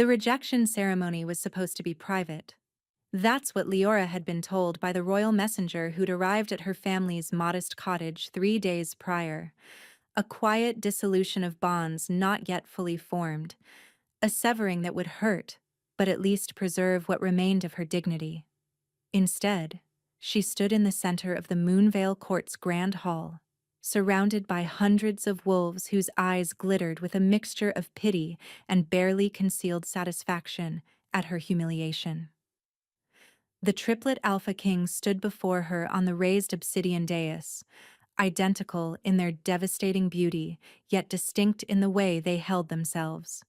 The rejection ceremony was supposed to be private. That's what Leora had been told by the royal messenger who'd arrived at her family's modest cottage 3 days prior. A quiet dissolution of bonds not yet fully formed. A severing that would hurt, but at least preserve what remained of her dignity. Instead, she stood in the center of the Moonvale Court's grand hall, surrounded by hundreds of wolves whose eyes glittered with a mixture of pity and barely concealed satisfaction at her humiliation. The triplet Alpha Kings stood before her on the raised obsidian dais, identical in their devastating beauty, yet distinct in the way they held themselves.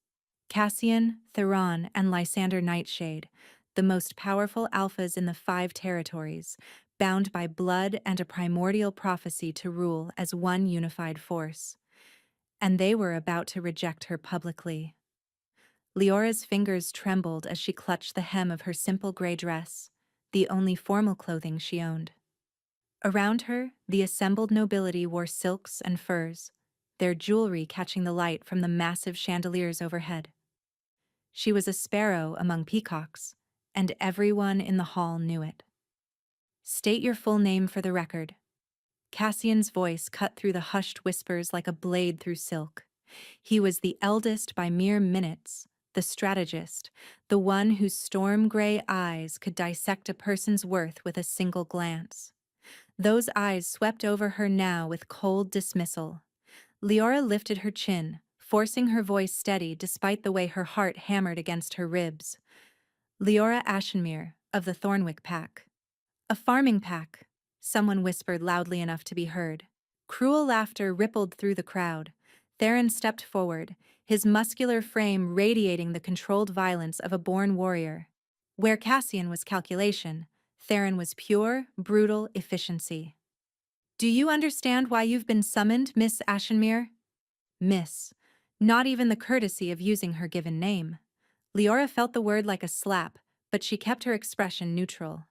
Cassian, Theron, and Lysander Nightshade, the most powerful alphas in the 5 territories, bound by blood and a primordial prophecy to rule as one unified force. And they were about to reject her publicly. Leora's fingers trembled as she clutched the hem of her simple gray dress, the only formal clothing she owned. Around her, the assembled nobility wore silks and furs, their jewelry catching the light from the massive chandeliers overhead. She was a sparrow among peacocks, and everyone in the hall knew it. "State your full name for the record." Cassian's voice cut through the hushed whispers like a blade through silk. He was the eldest by mere minutes, the strategist, the one whose storm-gray eyes could dissect a person's worth with a single glance. Those eyes swept over her now with cold dismissal. Leora lifted her chin, forcing her voice steady despite the way her heart hammered against her ribs. "Leora Ashenmere, of the Thornwick Pack." "A farming pack," someone whispered loudly enough to be heard. Cruel laughter rippled through the crowd. Theron stepped forward, his muscular frame radiating the controlled violence of a born warrior. Where Cassian was calculation, Theron was pure, brutal efficiency. "Do you understand why you've been summoned, Miss Ashenmere?" Miss. Not even the courtesy of using her given name. Leora felt the word like a slap, but she kept her expression neutral.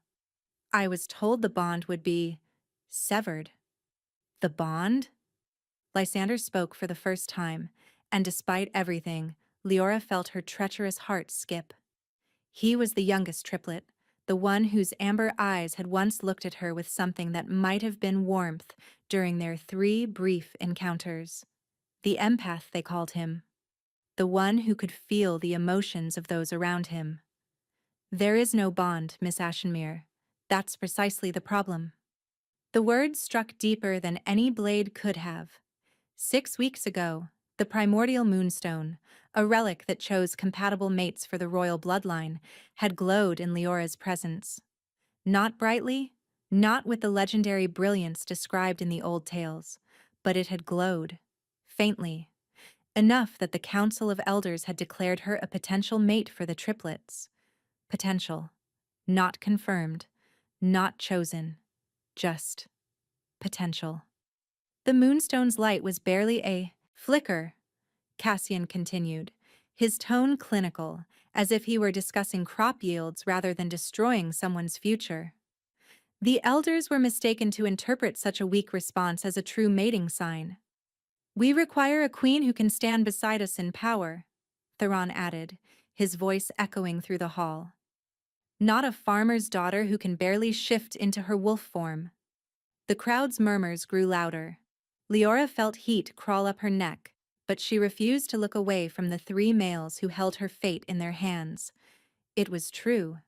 "I was told the bond would be severed." "The bond?" Lysander spoke for the first time, and despite everything, Leora felt her treacherous heart skip. He was the youngest triplet, the one whose amber eyes had once looked at her with something that might have been warmth during their 3 brief encounters. The empath, they called him. The one who could feel the emotions of those around him. "There is no bond, Miss Ashenmere. That's precisely the problem." The words struck deeper than any blade could have. 6 weeks ago, the primordial moonstone, a relic that chose compatible mates for the royal bloodline, had glowed in Leora's presence. Not brightly, not with the legendary brilliance described in the old tales, but it had glowed, faintly, enough that the Council of Elders had declared her a potential mate for the triplets. Potential. Not confirmed. Not chosen. Just potential. The moonstone's light was barely a flicker, Cassian continued, his tone clinical, as if he were discussing crop yields rather than destroying someone's future. The elders were mistaken to interpret such a weak response as a true mating sign. "We require a queen who can stand beside us in power," Theron added, his voice echoing through the hall. "Not a farmer's daughter who can barely shift into her wolf form." The crowd's murmurs grew louder. Leora felt heat crawl up her neck, but she refused to look away from the 3 males who held her fate in their hands. It was true.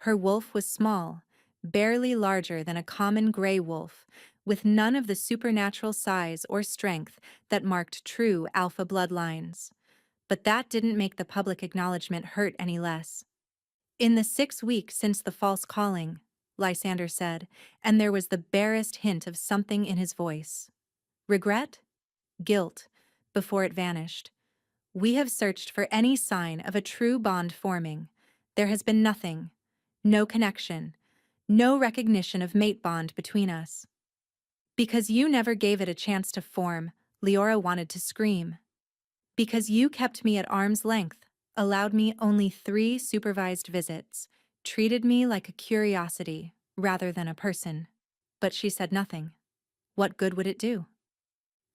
Her wolf was small, barely larger than a common gray wolf, with none of the supernatural size or strength that marked true alpha bloodlines. But that didn't make the public acknowledgement hurt any less. "In the 6 weeks since the false calling," Lysander said, and there was the barest hint of something in his voice. "Regret? Guilt," before it vanished. "We have searched for any sign of a true bond forming. There has been nothing. No connection. No recognition of mate bond between us." "Because you never gave it a chance to form," Leora wanted to scream. "Because you kept me at arm's length, allowed me only 3 supervised visits, treated me like a curiosity rather than a person." But she said nothing. What good would it do?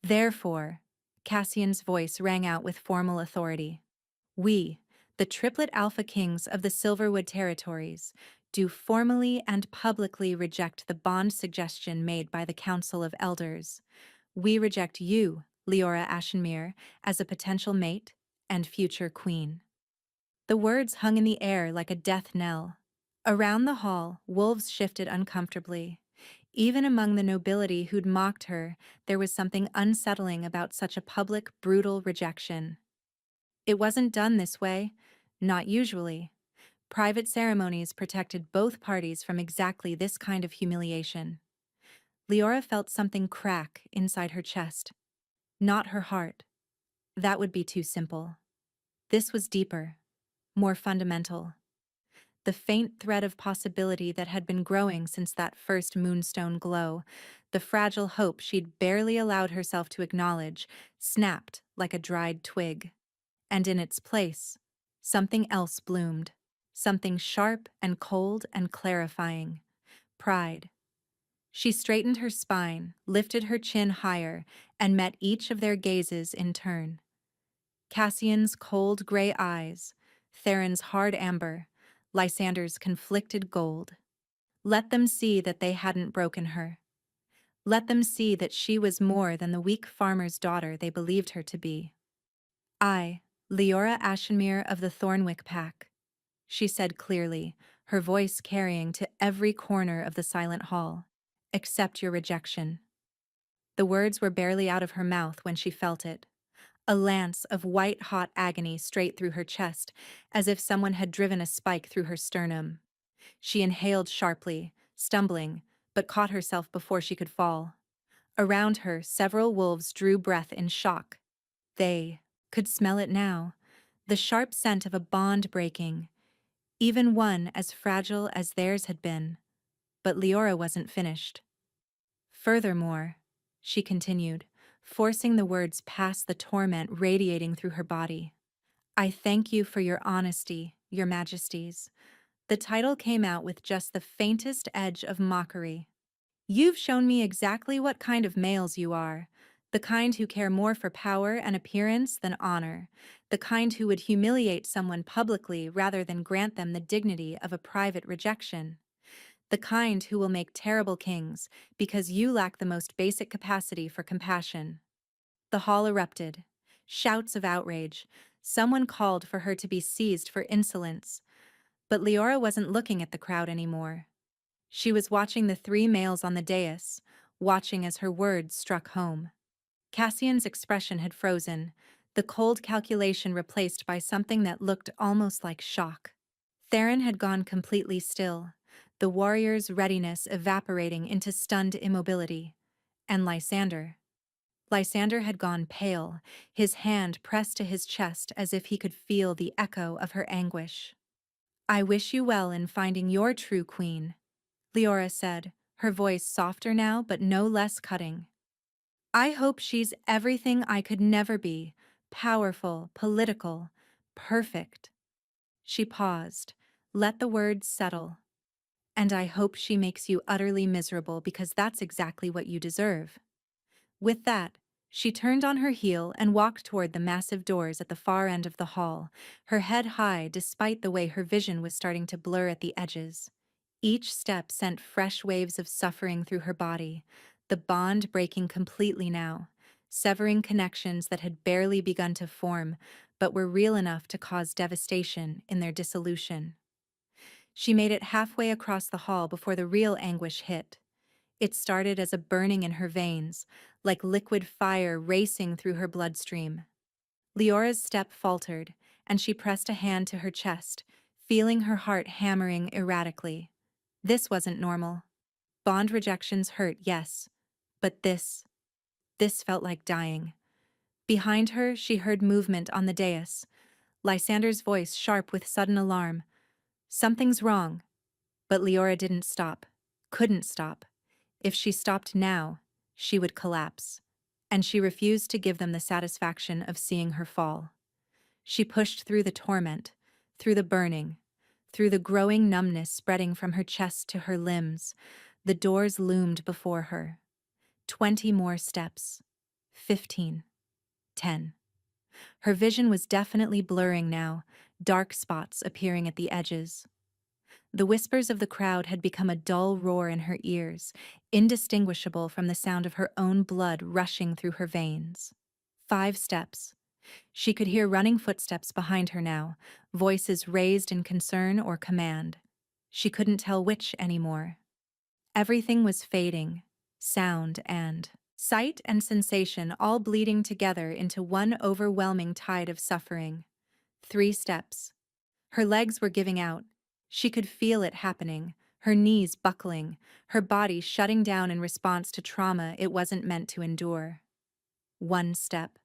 "Therefore," Cassian's voice rang out with formal authority, "we, The Triplet Alpha Kings of the Silverwood Territories do formally and publicly reject the bond suggestion made by the Council of Elders. We reject you, Leora Ashenmere, as a potential mate and future queen. The words hung in the air like a death knell. Around the hall, wolves shifted uncomfortably. Even among the nobility who'd mocked her, there was something unsettling about such a public, brutal rejection. It wasn't done this way, not usually. Private ceremonies protected both parties from exactly this kind of humiliation. Leora felt something crack inside her chest. Not her heart. That would be too simple. This was deeper, more fundamental. The faint thread of possibility that had been growing since that first moonstone glow, the fragile hope she'd barely allowed herself to acknowledge, snapped like a dried twig. And in its place, something else bloomed. Something sharp and cold and clarifying. Pride. She straightened her spine, lifted her chin higher, and met each of their gazes in turn. Cassian's cold gray eyes, Theron's hard amber, Lysander's conflicted gold. Let them see that they hadn't broken her. Let them see that she was more than the weak farmer's daughter they believed her to be. I, Leora Ashenmere of the Thornwick Pack, she said clearly, her voice carrying to every corner of the silent hall. Accept your rejection. The words were barely out of her mouth when she felt it. A lance of white-hot agony straight through her chest, as if someone had driven a spike through her sternum. She inhaled sharply, stumbling, but caught herself before she could fall. Around her, several wolves drew breath in shock. They could smell it now, the sharp scent of a bond breaking, even one as fragile as theirs had been. But Leora wasn't finished. Furthermore, she continued, forcing the words past the torment radiating through her body. I thank you for your honesty, your majesties. The title came out with just the faintest edge of mockery. You've shown me exactly what kind of males you are, the kind who care more for power and appearance than honor, the kind who would humiliate someone publicly rather than grant them the dignity of a private rejection, the kind who will make terrible kings because you lack the most basic capacity for compassion. The hall erupted. Shouts of outrage. Someone called for her to be seized for insolence. But Leora wasn't looking at the crowd anymore. She was watching the three males on the dais, watching as her words struck home. Cassian's expression had frozen, the cold calculation replaced by something that looked almost like shock. Theron had gone completely still, the warrior's readiness evaporating into stunned immobility. And Lysander had gone pale, his hand pressed to his chest as if he could feel the echo of her anguish. I wish you well in finding your true queen, Leora said, her voice softer now but no less cutting. I hope she's everything I could never be, powerful, political, perfect. She paused, let the words settle. And I hope she makes you utterly miserable because that's exactly what you deserve. With that, she turned on her heel and walked toward the massive doors at the far end of the hall, her head high despite the way her vision was starting to blur at the edges. Each step sent fresh waves of suffering through her body, the bond breaking completely now, severing connections that had barely begun to form but were real enough to cause devastation in their dissolution. She made it halfway across the hall before the real anguish hit. It started as a burning in her veins, like liquid fire racing through her bloodstream. Leora's step faltered, and she pressed a hand to her chest, feeling her heart hammering erratically. This wasn't normal. Bond rejections hurt, yes, but this felt like dying. Behind her, she heard movement on the dais, Lysander's voice sharp with sudden alarm. Something's wrong. But Leora didn't stop, couldn't stop. If she stopped now, she would collapse, and she refused to give them the satisfaction of seeing her fall. She pushed through the torment, through the burning, through the growing numbness spreading from her chest to her limbs. The doors loomed before her. 20 more steps. 15. 10. Her vision was definitely blurring now, dark spots appearing at the edges. The whispers of the crowd had become a dull roar in her ears, indistinguishable from the sound of her own blood rushing through her veins. 5 steps. She could hear running footsteps behind her now, voices raised in concern or command. She couldn't tell which anymore. Everything was fading, sound and sight and sensation all bleeding together into one overwhelming tide of suffering. 3 steps. Her legs were giving out. She could feel it happening, her knees buckling, her body shutting down in response to trauma it wasn't meant to endure. 1 step.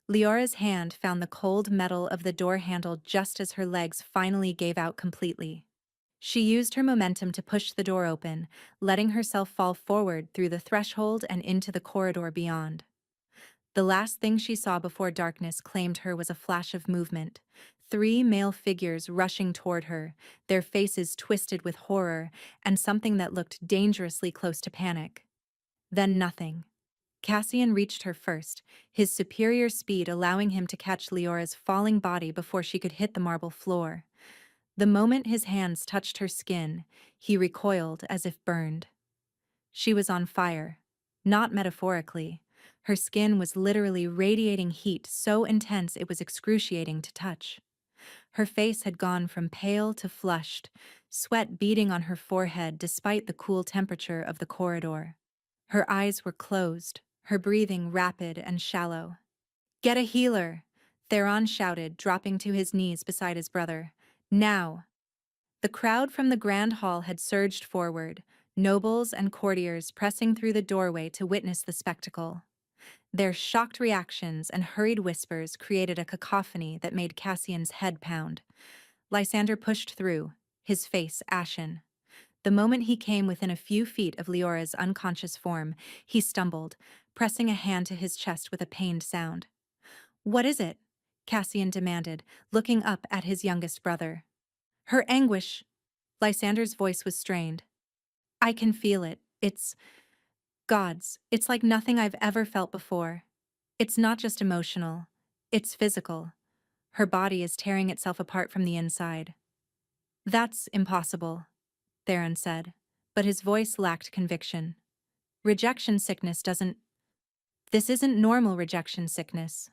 Leora's hand found the cold metal of the door handle just as her legs finally gave out completely. She used her momentum to push the door open, letting herself fall forward through the threshold and into the corridor beyond. The last thing she saw before darkness claimed her was a flash of movement. 3 male figures rushing toward her, their faces twisted with horror and something that looked dangerously close to panic. Then nothing. Cassian reached her first, his superior speed allowing him to catch Leora's falling body before she could hit the marble floor. The moment his hands touched her skin, he recoiled as if burned. She was on fire. Not metaphorically. Her skin was literally radiating heat so intense it was excruciating to touch. Her face had gone from pale to flushed, sweat beading on her forehead despite the cool temperature of the corridor. Her eyes were closed, her breathing rapid and shallow. "Get a healer!" Theron shouted, dropping to his knees beside his brother. "Now!" The crowd from the grand hall had surged forward, nobles and courtiers pressing through the doorway to witness the spectacle. Their shocked reactions and hurried whispers created a cacophony that made Cassian's head pound. Lysander pushed through, his face ashen. The moment he came within a few feet of Leora's unconscious form, he stumbled, pressing a hand to his chest with a pained sound. "What is it?" Cassian demanded, looking up at his youngest brother. Her anguish. Lysander's voice was strained. "I can feel it. It's God's. It's like nothing I've ever felt before. It's not just emotional. It's physical. Her body is tearing itself apart from the inside." "That's impossible," Theron said, but his voice lacked conviction. "Rejection sickness doesn't. This isn't normal rejection sickness."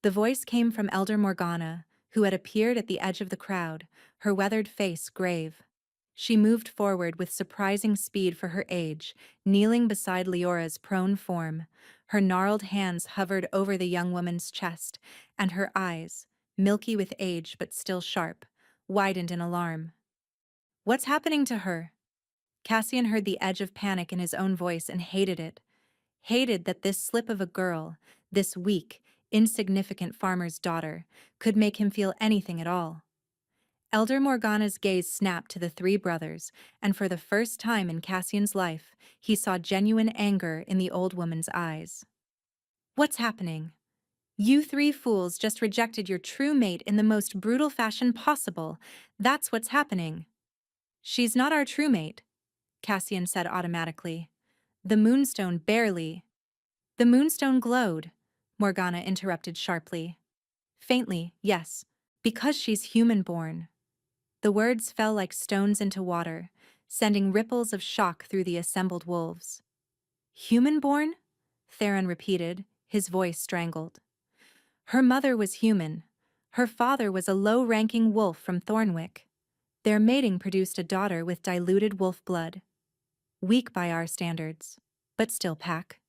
The voice came from Elder Morgana, who had appeared at the edge of the crowd, her weathered face grave. She moved forward with surprising speed for her age, kneeling beside Leora's prone form. Her gnarled hands hovered over the young woman's chest, and her eyes, milky with age but still sharp, widened in alarm. "What's happening to her?" Cassian heard the edge of panic in his own voice and hated it. Hated that this slip of a girl, this weak, insignificant farmer's daughter, could make him feel anything at all. Elder Morgana's gaze snapped to the 3 brothers, and for the first time in Cassian's life, he saw genuine anger in the old woman's eyes. "What's happening? You 3 fools just rejected your true mate in the most brutal fashion possible. That's what's happening." "She's not our true mate," Cassian said automatically. "The moonstone barely—" "The moonstone glowed," Morgana interrupted sharply. "Faintly, yes, because she's human-born." The words fell like stones into water, sending ripples of shock through the assembled wolves. "Human-born?" Theron repeated, his voice strangled. "Her mother was human. Her father was a low-ranking wolf from Thornwick. Their mating produced a daughter with diluted wolf blood. Weak by our standards, but still pack."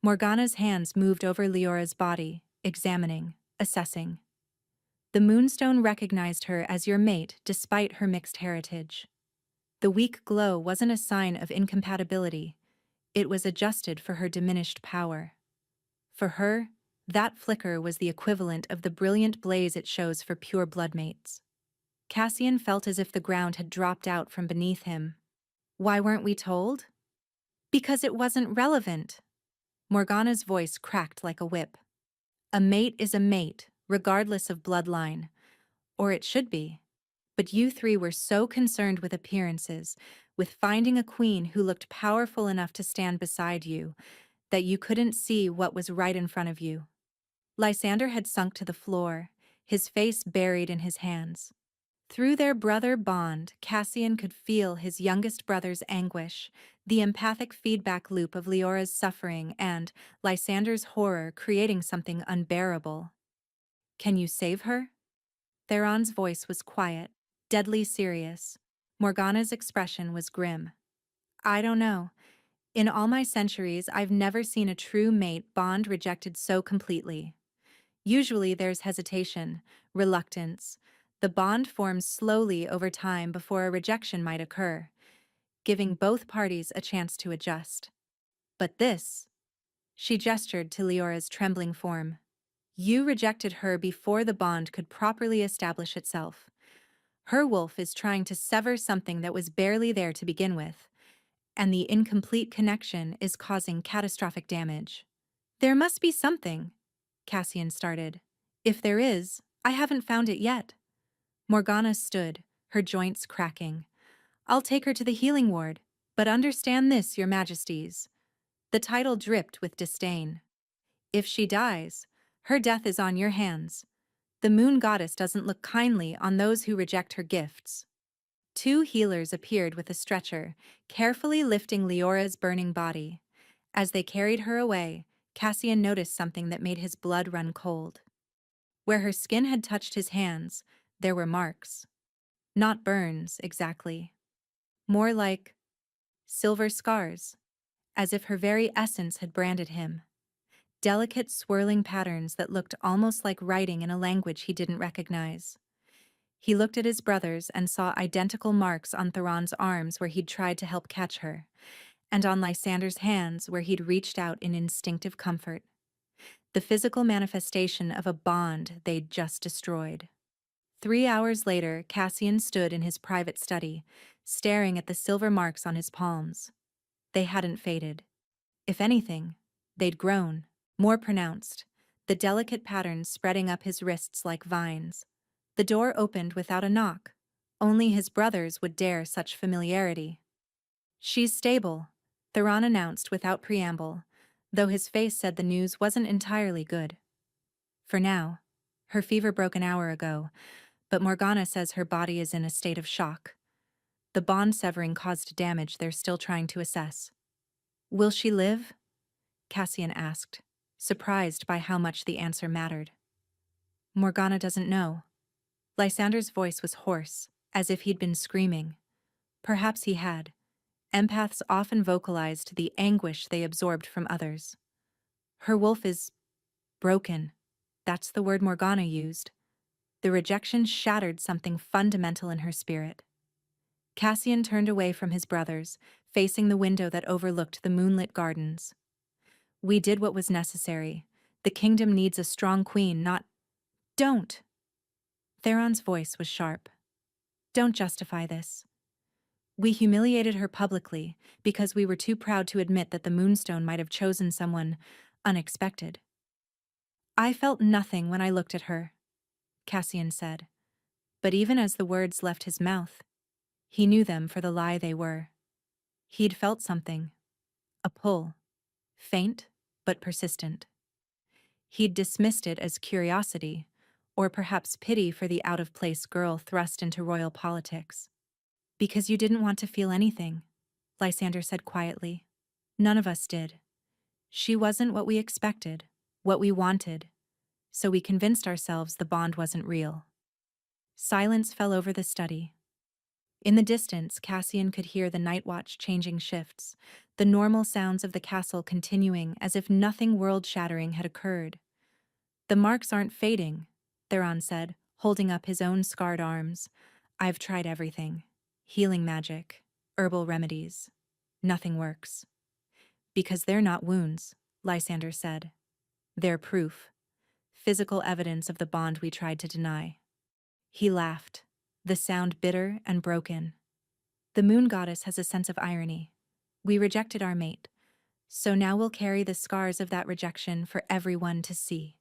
Morgana's hands moved over Leora's body, examining, assessing. "The moonstone recognized her as your mate despite her mixed heritage. The weak glow wasn't a sign of incompatibility. It was adjusted for her diminished power. For her, that flicker was the equivalent of the brilliant blaze it shows for pure blood mates." Cassian felt as if the ground had dropped out from beneath him. "Why weren't we told?" "Because it wasn't relevant." Morgana's voice cracked like a whip. "A mate is a mate, regardless of bloodline. Or it should be. But you 3 were so concerned with appearances, with finding a queen who looked powerful enough to stand beside you, that you couldn't see what was right in front of you." Lysander had sunk to the floor, his face buried in his hands. Through their brother bond, Cassian could feel his youngest brother's anguish, the empathic feedback loop of Leora's suffering and Lysander's horror creating something unbearable. "Can you save her?" Theron's voice was quiet, deadly serious. Morgana's expression was grim. "I don't know. In all my centuries, I've never seen a true mate bond rejected so completely. Usually there's hesitation, reluctance. The bond forms slowly over time before a rejection might occur, giving both parties a chance to adjust. But this," she gestured to Leora's trembling form, "you rejected her before the bond could properly establish itself. Her wolf is trying to sever something that was barely there to begin with, and the incomplete connection is causing catastrophic damage." "There must be something," Cassian started. "If there is, I haven't found it yet." Morgana stood, her joints cracking. "I'll take her to the healing ward, but understand this, your majesties." The title dripped with disdain. "If she dies, her death is on your hands. The moon goddess doesn't look kindly on those who reject her gifts." Two healers appeared with a stretcher, carefully lifting Leora's burning body. As they carried her away, Cassian noticed something that made his blood run cold. Where her skin had touched his hands, there were marks. Not burns, exactly. More like silver scars, as if her very essence had branded him. Delicate swirling patterns that looked almost like writing in a language he didn't recognize. He looked at his brothers and saw identical marks on Theron's arms where he'd tried to help catch her, and on Lysander's hands where he'd reached out in instinctive comfort. The physical manifestation of a bond they'd just destroyed. 3 hours later, Cassian stood in his private study, staring at the silver marks on his palms. They hadn't faded. If anything, they'd grown, more pronounced, the delicate patterns spreading up his wrists like vines. The door opened without a knock. Only his brothers would dare such familiarity. "She's stable," Theron announced without preamble, though his face said the news wasn't entirely good. "For now. Her fever broke an hour ago, but Morgana says her body is in a state of shock. The bond severing caused damage they're still trying to assess." "Will she live?" Cassian asked, surprised by how much the answer mattered. "Morgana doesn't know." Lysander's voice was hoarse, as if he'd been screaming. Perhaps he had. Empaths often vocalized the anguish they absorbed from others. "Her wolf is broken." That's the word Morgana used. The rejection shattered something fundamental in her spirit. Cassian turned away from his brothers, facing the window that overlooked the moonlit gardens. "We did what was necessary. The kingdom needs a strong queen, not—" "Don't!" Theron's voice was sharp. "Don't justify this. We humiliated her publicly because we were too proud to admit that the Moonstone might have chosen someone unexpected." "I felt nothing when I looked at her," Cassian said. But even as the words left his mouth, he knew them for the lie they were. He'd felt something. A pull. Faint, but persistent. He'd dismissed it as curiosity, or perhaps pity for the out-of-place girl thrust into royal politics. "Because you didn't want to feel anything," Lysander said quietly. "None of us did. She wasn't what we expected, what we wanted, so we convinced ourselves the bond wasn't real." Silence fell over the study. In the distance, Cassian could hear the night watch changing shifts, the normal sounds of the castle continuing as if nothing world-shattering had occurred. "The marks aren't fading," Theron said, holding up his own scarred arms. "I've tried everything. Healing magic, herbal remedies. Nothing works." "Because they're not wounds," Lysander said. "They're proof. Physical evidence of the bond we tried to deny." He laughed, the sound bitter and broken. "The moon goddess has a sense of irony. We rejected our mate, so now we'll carry the scars of that rejection for everyone to see."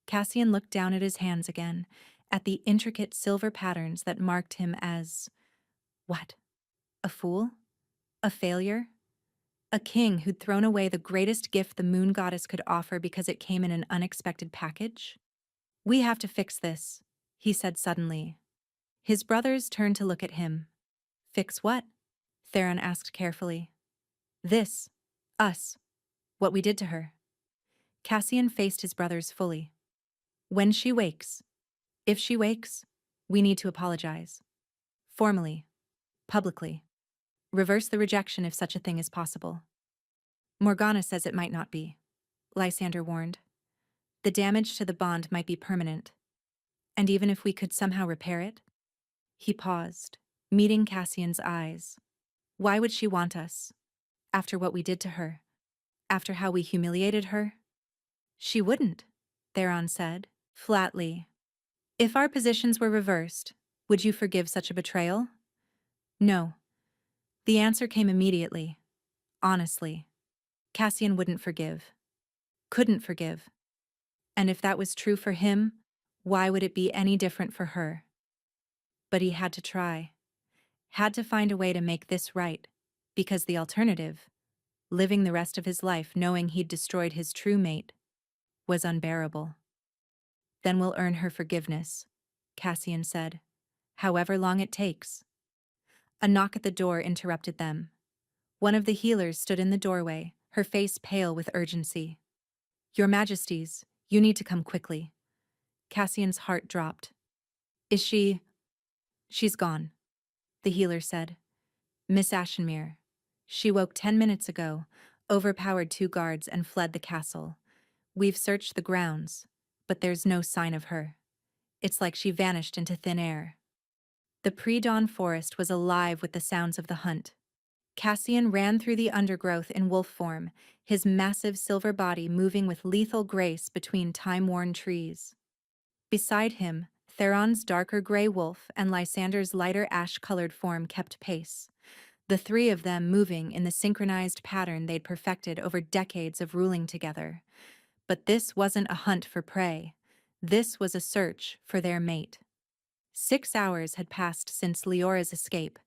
Cassian looked down at his hands again, at the intricate silver patterns that marked him as... what? A fool? A failure? A king who'd thrown away the greatest gift the moon goddess could offer because it came in an unexpected package? "We have to fix this," he said suddenly. His brothers turned to look at him. "Fix what?" Theron asked carefully. "This. Us. What we did to her." Cassian faced his brothers fully. "When she wakes, if she wakes, we need to apologize. Formally. Publicly. Reverse the rejection if such a thing is possible." "Morgana says it might not be," Lysander warned. "The damage to the bond might be permanent. And even if we could somehow repair it?" He paused, meeting Cassian's eyes. "Why would she want us? After what we did to her? After how we humiliated her?" "She wouldn't," Theron said, flatly. "If our positions were reversed, would you forgive such a betrayal?" "No." The answer came immediately. Honestly. Cassian wouldn't forgive. Couldn't forgive. And if that was true for him, why would it be any different for her? But he had to try. Had to find a way to make this right. Because the alternative, living the rest of his life knowing he'd destroyed his true mate, was unbearable. "Then we'll earn her forgiveness," Cassian said. "However long it takes." A knock at the door interrupted them. One of the healers stood in the doorway, her face pale with urgency. "Your Majesties, you need to come quickly." Cassian's heart dropped. "Is she—" "She's gone," the healer said. "Miss Ashenmere. She woke 10 minutes ago, overpowered 2 guards and fled the castle. We've searched the grounds, but there's no sign of her. It's like she vanished into thin air." The pre-dawn forest was alive with the sounds of the hunt. Cassian ran through the undergrowth in wolf form, his massive silver body moving with lethal grace between time-worn trees. Beside him, Theron's darker gray wolf and Lysander's lighter ash-colored form kept pace, the 3 of them moving in the synchronized pattern they'd perfected over decades of ruling together. But this wasn't a hunt for prey. This was a search for their mate. 6 hours had passed since Leora's escape.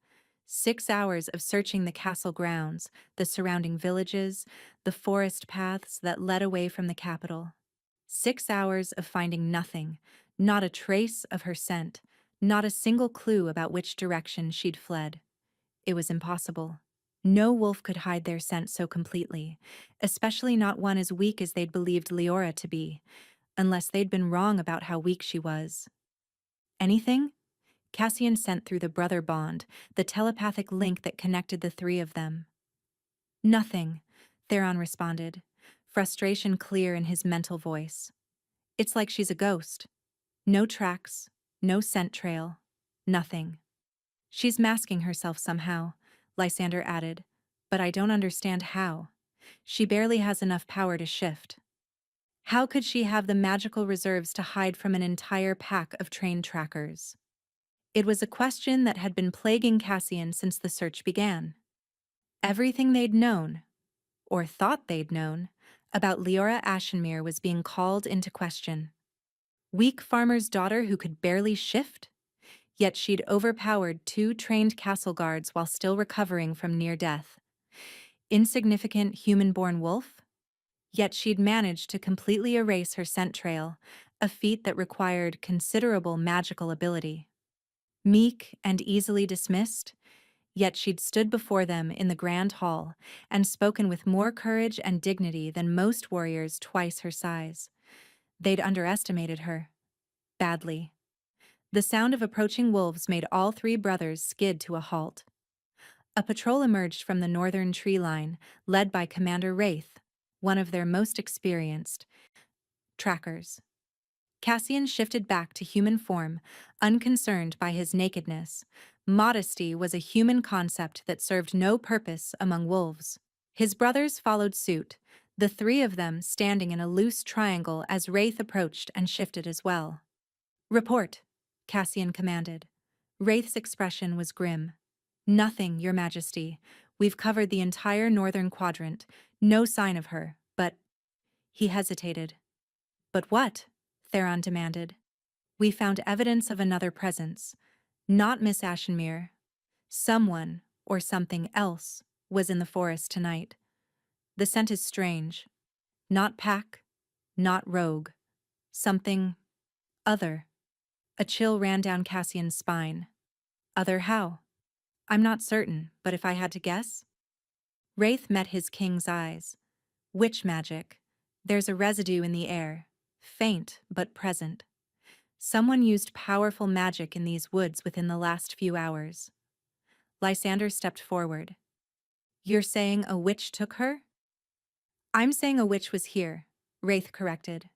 6 hours of searching the castle grounds, the surrounding villages, the forest paths that led away from the capital. 6 hours of finding nothing, not a trace of her scent, not a single clue about which direction she'd fled. It was impossible. No wolf could hide their scent so completely, especially not one as weak as they'd believed Leora to be, unless they'd been wrong about how weak she was. "Anything?" Cassian sent through the brother bond, the telepathic link that connected the 3 of them. "Nothing," Theron responded, frustration clear in his mental voice. "It's like she's a ghost. No tracks, no scent trail, nothing." "She's masking herself somehow," Lysander added, "but I don't understand how. She barely has enough power to shift. How could she have the magical reserves to hide from an entire pack of trained trackers?" It was a question that had been plaguing Cassian since the search began. Everything they'd known, or thought they'd known, about Leora Ashenmere was being called into question. Weak farmer's daughter who could barely shift? Yet she'd overpowered 2 trained castle guards while still recovering from near death. Insignificant human-born wolf? Yet she'd managed to completely erase her scent trail, a feat that required considerable magical ability. Meek and easily dismissed, yet she'd stood before them in the grand hall and spoken with more courage and dignity than most warriors twice her size. They'd underestimated her. Badly. The sound of approaching wolves made all 3 brothers skid to a halt. A patrol emerged from the northern tree line, led by Commander Wraith, one of their most experienced trackers. Cassian shifted back to human form, unconcerned by his nakedness. Modesty was a human concept that served no purpose among wolves. His brothers followed suit, the 3 of them standing in a loose triangle as Wraith approached and shifted as well. "Report," Cassian commanded. Wraith's expression was grim. "Nothing, Your Majesty. We've covered the entire northern quadrant. No sign of her, but—" He hesitated. "But what?" Theron demanded. "We found evidence of another presence. Not Miss Ashenmere. Someone, or something else, was in the forest tonight. The scent is strange. Not pack, not rogue. Something Other. A chill ran down Cassian's spine. Other how? I'm not certain, but if I had to guess? Wraith met his king's eyes. Witch magic. There's a residue in the air. Faint, but present. Someone used powerful magic in these woods within the last few hours. Lysander stepped forward. You're saying a witch took her? I'm saying a witch was here, Wraith corrected.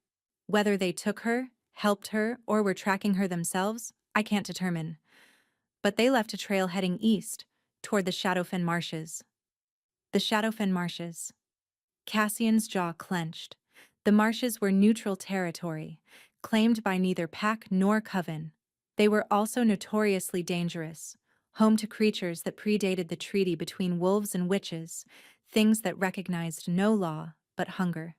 Whether they took her, helped her, or were tracking her themselves, I can't determine. But they left a trail heading east, toward the Shadowfen Marshes. The Shadowfen Marshes. Cassian's jaw clenched. The marshes were neutral territory, claimed by neither pack nor coven. They were also notoriously dangerous, home to creatures that predated the treaty between wolves and witches, things that recognized no law but hunger.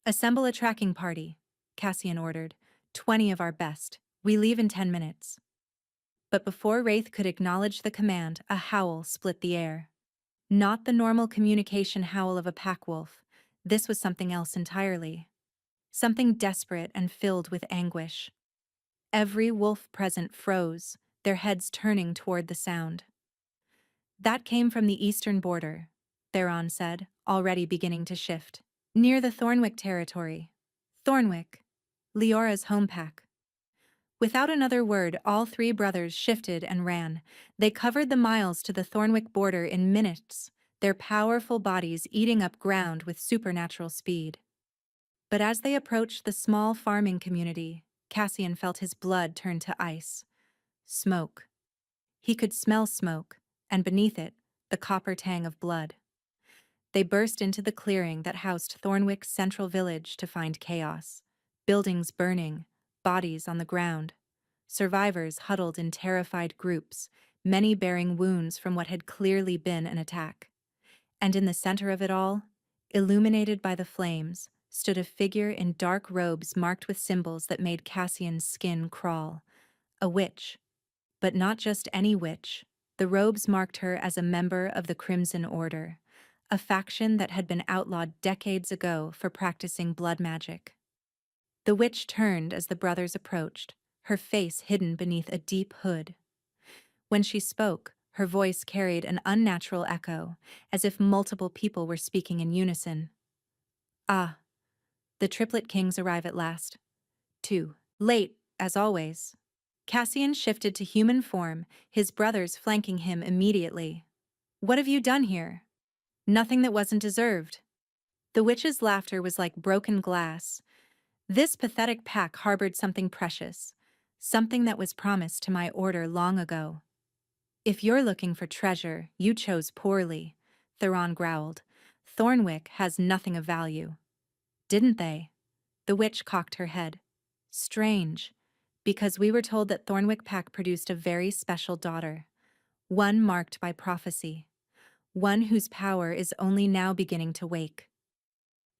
Assemble a tracking party, Cassian ordered. 20 of our best. We leave in 10 minutes. But before Wraith could acknowledge the command, a howl split the air. Not the normal communication howl of a pack wolf. This was something else entirely. Something desperate and filled with anguish. Every wolf present froze, their heads turning toward the sound. That came from the eastern border, Theron said, already beginning to shift. Near the Thornwick territory. Thornwick. Leora's home pack. Without another word, all three brothers shifted and ran. They covered the miles to the Thornwick border in minutes, their powerful bodies eating up ground with supernatural speed. But as they approached the small farming community, Cassian felt his blood turn to ice. Smoke. He could smell smoke, and beneath it, the copper tang of blood. They burst into the clearing that housed Thornwick's central village to find chaos. Buildings burning, bodies on the ground. Survivors huddled in terrified groups, many bearing wounds from what had clearly been an attack. And in the center of it all, illuminated by the flames, stood a figure in dark robes marked with symbols that made Cassian's skin crawl. A witch. But not just any witch. The robes marked her as a member of the Crimson Order, a faction that had been outlawed decades ago for practicing blood magic. The witch turned as the brothers approached, her face hidden beneath a deep hood. When she spoke, her voice carried an unnatural echo, as if multiple people were speaking in unison. Ah, the Triplet Kings arrive at last. Too late, as always. Cassian shifted to human form, his brothers flanking him immediately. What have you done here? Nothing that wasn't deserved. The witch's laughter was like broken glass. This pathetic pack harbored something precious, something that was promised to my order long ago. If you're looking for treasure, you chose poorly, Theron growled. Thornwick has nothing of value. Didn't they? The witch cocked her head. Strange, because we were told that Thornwick Pack produced a very special daughter, one marked by prophecy, one whose power is only now beginning to wake.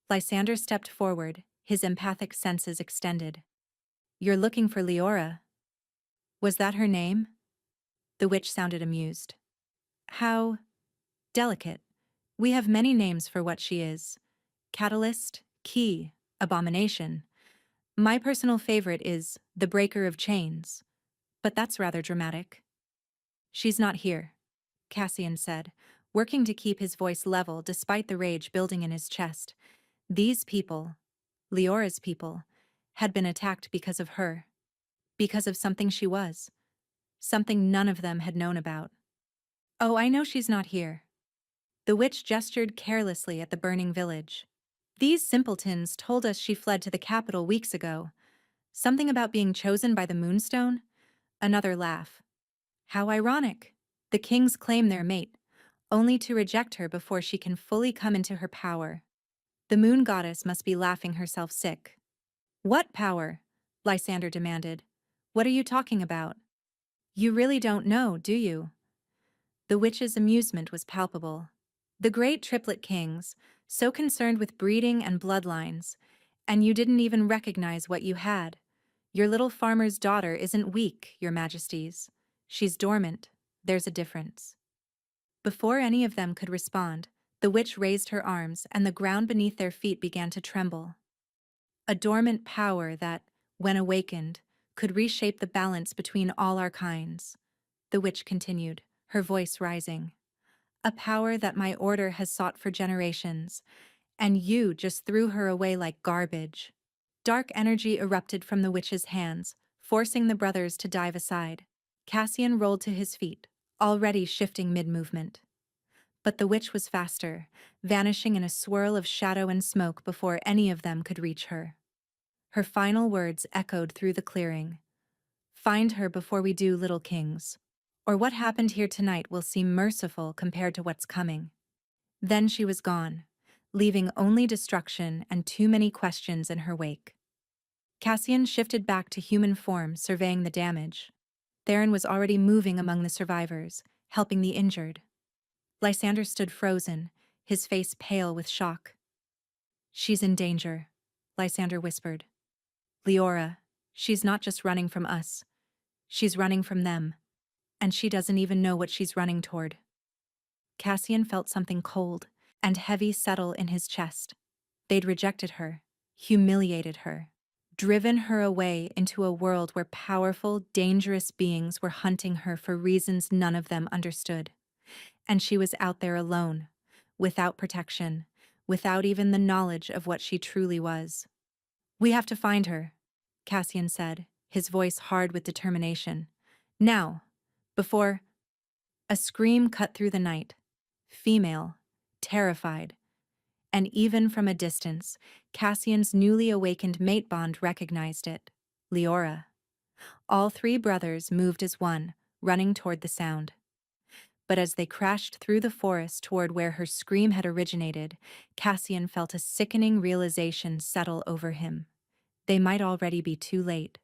Lysander stepped forward, his empathic senses extended. You're looking for Leora. Was that her name? The witch sounded amused. How delicate. We have many names for what she is. Catalyst, key, abomination. My personal favorite is the breaker of chains. But that's rather dramatic. She's not here, Cassian said, working to keep his voice level despite the rage building in his chest. These people, Leora's people, had been attacked because of her. Because of something she was. Something none of them had known about. Oh, I know she's not here. The witch gestured carelessly at the burning village. These simpletons told us she fled to the capital weeks ago. Something about being chosen by the Moonstone? Another laugh. How ironic. The kings claim their mate, only to reject her before she can fully come into her power. The moon goddess must be laughing herself sick. What power? Lysander demanded. What are you talking about? You really don't know, do you? The witch's amusement was palpable. The great Triplet Kings, so concerned with breeding and bloodlines, and you didn't even recognize what you had. Your little farmer's daughter isn't weak, your majesties. She's dormant. There's a difference. Before any of them could respond, the witch raised her arms and the ground beneath their feet began to tremble. A dormant power that, when awakened, could reshape the balance between all our kinds. The witch continued, her voice rising. A power that my order has sought for generations, and you just threw her away like garbage. Dark energy erupted from the witch's hands, forcing the brothers to dive aside. Cassian rolled to his feet, already shifting mid-movement. But the witch was faster, vanishing in a swirl of shadow and smoke before any of them could reach her. Her final words echoed through the clearing. Find her before we do, little kings. Or what happened here tonight will seem merciful compared to what's coming. Then she was gone, leaving only destruction and too many questions in her wake. Cassian shifted back to human form, surveying the damage. Theron was already moving among the survivors, helping the injured. Lysander stood frozen, his face pale with shock. She's in danger, Lysander whispered. Leora, she's not just running from us. She's running from them. And she doesn't even know what she's running toward. Cassian felt something cold and heavy settle in his chest. They'd rejected her, humiliated her, driven her away into a world where powerful, dangerous beings were hunting her for reasons none of them understood. And she was out there alone, without protection, without even the knowledge of what she truly was. We have to find her, Cassian said, his voice hard with determination. Now, before... A scream cut through the night. Female, terrified. And even from a distance, Cassian's newly awakened mate bond recognized it. Leora. All three brothers moved as one, running toward the sound. But as they crashed through the forest toward where her scream had originated, Cassian felt a sickening realization settle over him. They might already be too late.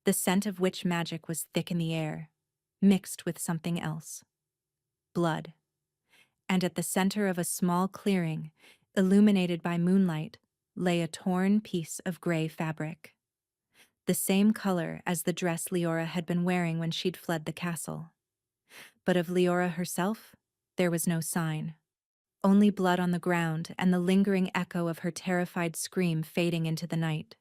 The scent of witch magic was thick in the air, mixed with something else. Blood. And at the center of a small clearing, illuminated by moonlight, lay a torn piece of gray fabric. The same color as the dress Leora had been wearing when she'd fled the castle. But of Leora herself, there was no sign. Only blood on the ground and the lingering echo of her terrified scream fading into the night.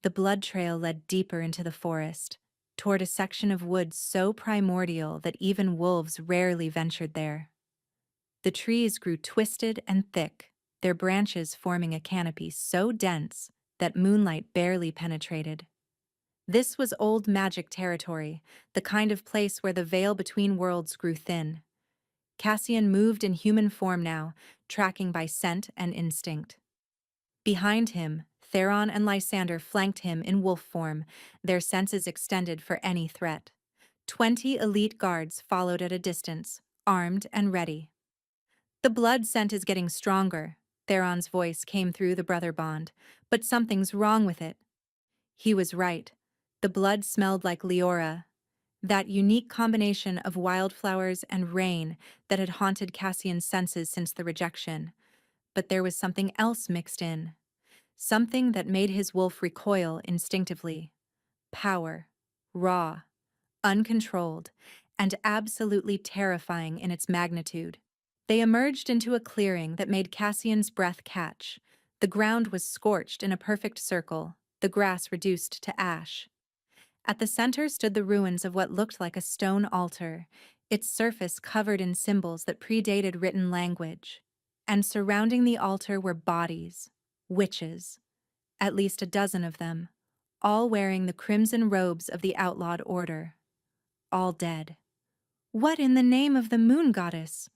The blood trail led deeper into the forest, toward a section of woods so primordial that even wolves rarely ventured there. The trees grew twisted and thick, their branches forming a canopy so dense that moonlight barely penetrated. This was old magic territory, the kind of place where the veil between worlds grew thin. Cassian moved in human form now, tracking by scent and instinct. Behind him, Theron and Lysander flanked him in wolf form, their senses extended for any threat. 20 elite guards followed at a distance, armed and ready. The blood scent is getting stronger, Theron's voice came through the brother bond, but something's wrong with it. He was right. The blood smelled like Leora, that unique combination of wildflowers and rain that had haunted Cassian's senses since the rejection. But there was something else mixed in. Something that made his wolf recoil instinctively. Power. Raw. Uncontrolled. And absolutely terrifying in its magnitude. They emerged into a clearing that made Cassian's breath catch. The ground was scorched in a perfect circle, the grass reduced to ash. At the center stood the ruins of what looked like a stone altar, its surface covered in symbols that predated written language. And surrounding the altar were bodies, witches, at least a dozen of them, all wearing the crimson robes of the outlawed order. All dead. What in the name of the moon goddess?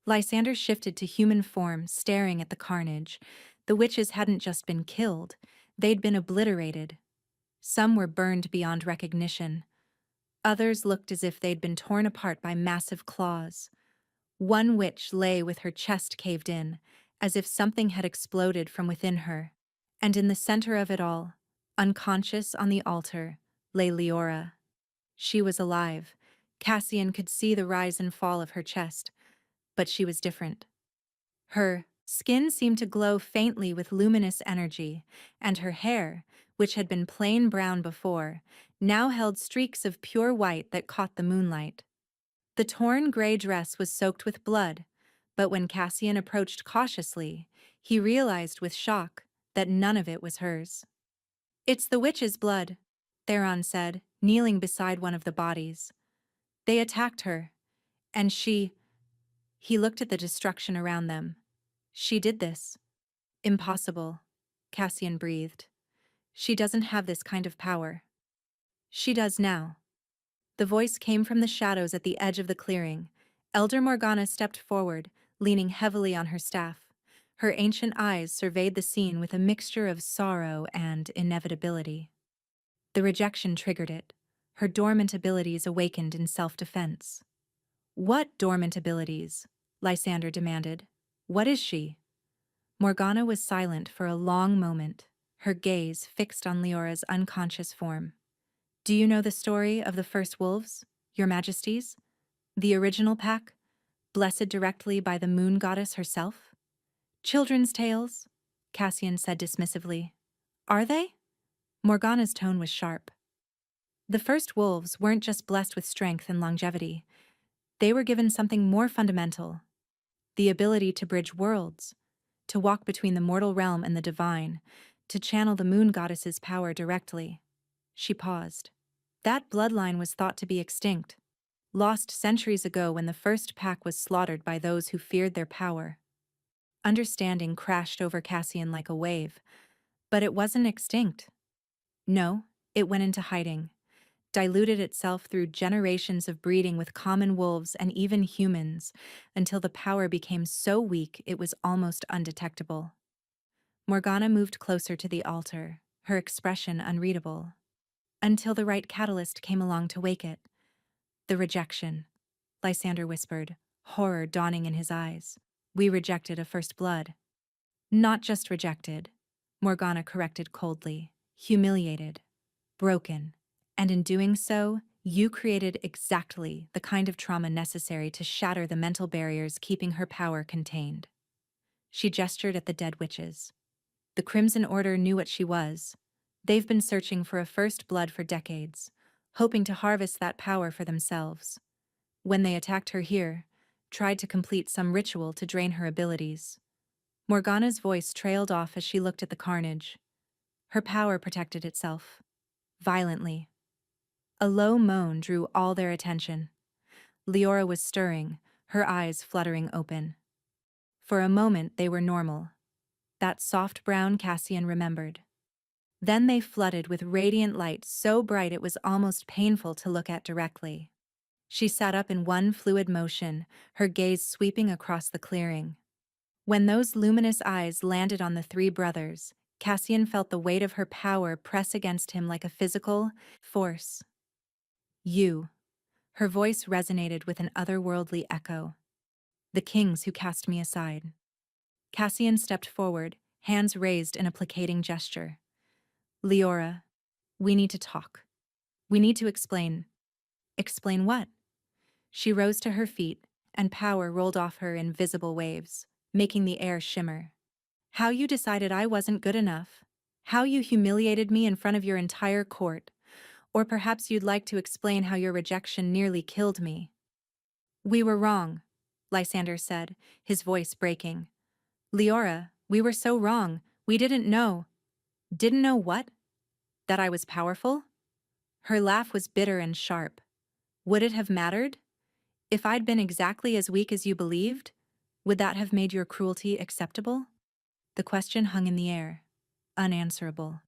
Lysander shifted to human form, staring at the carnage. The witches hadn't just been killed, they'd been obliterated. Some were burned beyond recognition. Others looked as if they'd been torn apart by massive claws. One witch lay with her chest caved in, as if something had exploded from within her. And in the center of it all, unconscious on the altar, lay Leora. She was alive. Cassian could see the rise and fall of her chest. But she was different. Her skin seemed to glow faintly with luminous energy, and her hair, which had been plain brown before, now held streaks of pure white that caught the moonlight. The torn gray dress was soaked with blood, but when Cassian approached cautiously, he realized with shock that none of it was hers. It's the witch's blood, Theron said, kneeling beside one of the bodies. They attacked her, and he looked at the destruction around them. She did this. Impossible, Cassian breathed. She doesn't have this kind of power. She does now. The voice came from the shadows at the edge of the clearing. Elder Morgana stepped forward, leaning heavily on her staff. Her ancient eyes surveyed the scene with a mixture of sorrow and inevitability. The rejection triggered it. Her dormant abilities awakened in self-defense. What dormant abilities? Lysander demanded. What is she? Morgana was silent for a long moment, her gaze fixed on Leora's unconscious form. Do you know the story of the first wolves, your majesties? The original pack, blessed directly by the moon goddess herself? Children's tales, Cassian said dismissively. Are they? Morgana's tone was sharp. The first wolves weren't just blessed with strength and longevity. They were given something more fundamental, the ability to bridge worlds, to walk between the mortal realm and the divine, to channel the moon goddess's power directly. She paused. That bloodline was thought to be extinct, lost centuries ago when the first pack was slaughtered by those who feared their power. Understanding crashed over Cassian like a wave, but it wasn't extinct. No, it went into hiding, diluted itself through generations of breeding with common wolves and even humans, until the power became so weak it was almost undetectable. Morgana moved closer to the altar, her expression unreadable, until the right catalyst came along to wake it. The rejection, Lysander whispered, horror dawning in his eyes. We rejected a first blood. Not just rejected, Morgana corrected coldly, humiliated, broken, and in doing so, you created exactly the kind of trauma necessary to shatter the mental barriers keeping her power contained. She gestured at the dead witches. The Crimson Order knew what she was. They've been searching for a first blood for decades, hoping to harvest that power for themselves. When they attacked her here, tried to complete some ritual to drain her abilities. Morgana's voice trailed off as she looked at the carnage. Her power protected itself. Violently. A low moan drew all their attention. Leora was stirring, her eyes fluttering open. For a moment they were normal. That soft brown Cassian remembered. Then they flooded with radiant light so bright it was almost painful to look at directly. She sat up in one fluid motion, her gaze sweeping across the clearing. When those luminous eyes landed on the three brothers, Cassian felt the weight of her power press against him like a physical force. You. Her voice resonated with an otherworldly echo. The kings who cast me aside. Cassian stepped forward, hands raised in a placating gesture. Leora, we need to talk. We need to explain. Explain what? She rose to her feet, and power rolled off her in visible waves, making the air shimmer. How you decided I wasn't good enough. How you humiliated me in front of your entire court. Or perhaps you'd like to explain how your rejection nearly killed me. We were wrong, Lysander said, his voice breaking. Leora, we were so wrong. We didn't know. Didn't know what? That I was powerful? Her laugh was bitter and sharp. Would it have mattered? If I'd been exactly as weak as you believed, would that have made your cruelty acceptable? The question hung in the air, unanswerable.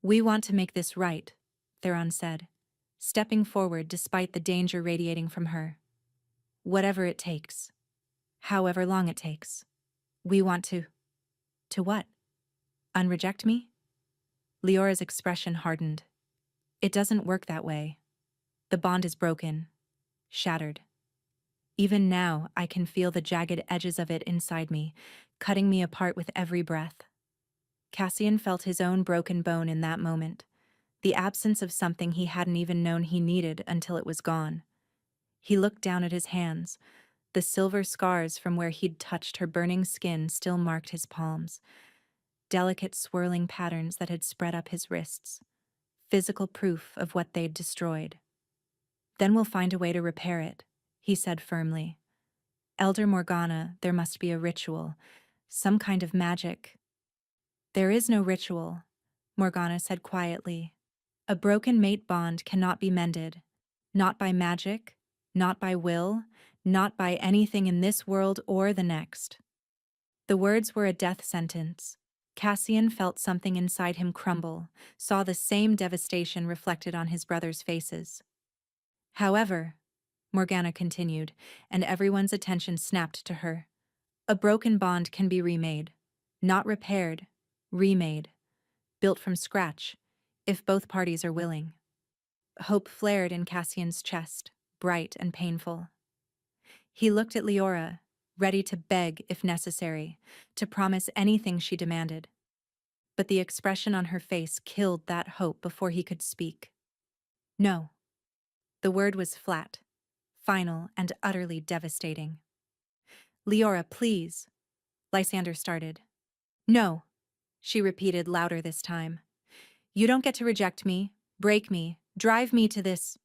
We want to make this right, Theron said, stepping forward despite the danger radiating from her. Whatever it takes. However long it takes. We want to... To what? Unreject me? Leora's expression hardened. It doesn't work that way. The bond is broken. Shattered. Even now, I can feel the jagged edges of it inside me, cutting me apart with every breath. Cassian felt his own broken bone in that moment, the absence of something he hadn't even known he needed until it was gone. He looked down at his hands. The silver scars from where he'd touched her burning skin still marked his palms, delicate swirling patterns that had spread up his wrists, physical proof of what they'd destroyed. Then we'll find a way to repair it, he said firmly. Elder Morgana, there must be a ritual, some kind of magic. There is no ritual, Morgana said quietly. A broken mate bond cannot be mended. Not by magic, not by will, not by anything in this world or the next. The words were a death sentence. Cassian felt something inside him crumble, saw the same devastation reflected on his brothers' faces. However, Morgana continued, and everyone's attention snapped to her. A broken bond can be remade. Not repaired, remade. Built from scratch, if both parties are willing. Hope flared in Cassian's chest, bright and painful. He looked at Leora, ready to beg if necessary, to promise anything she demanded. But the expression on her face killed that hope before he could speak. No. The word was flat, final, and utterly devastating. Leora, please, Lysander started. No, she repeated louder this time. You don't get to reject me, break me, drive me to this.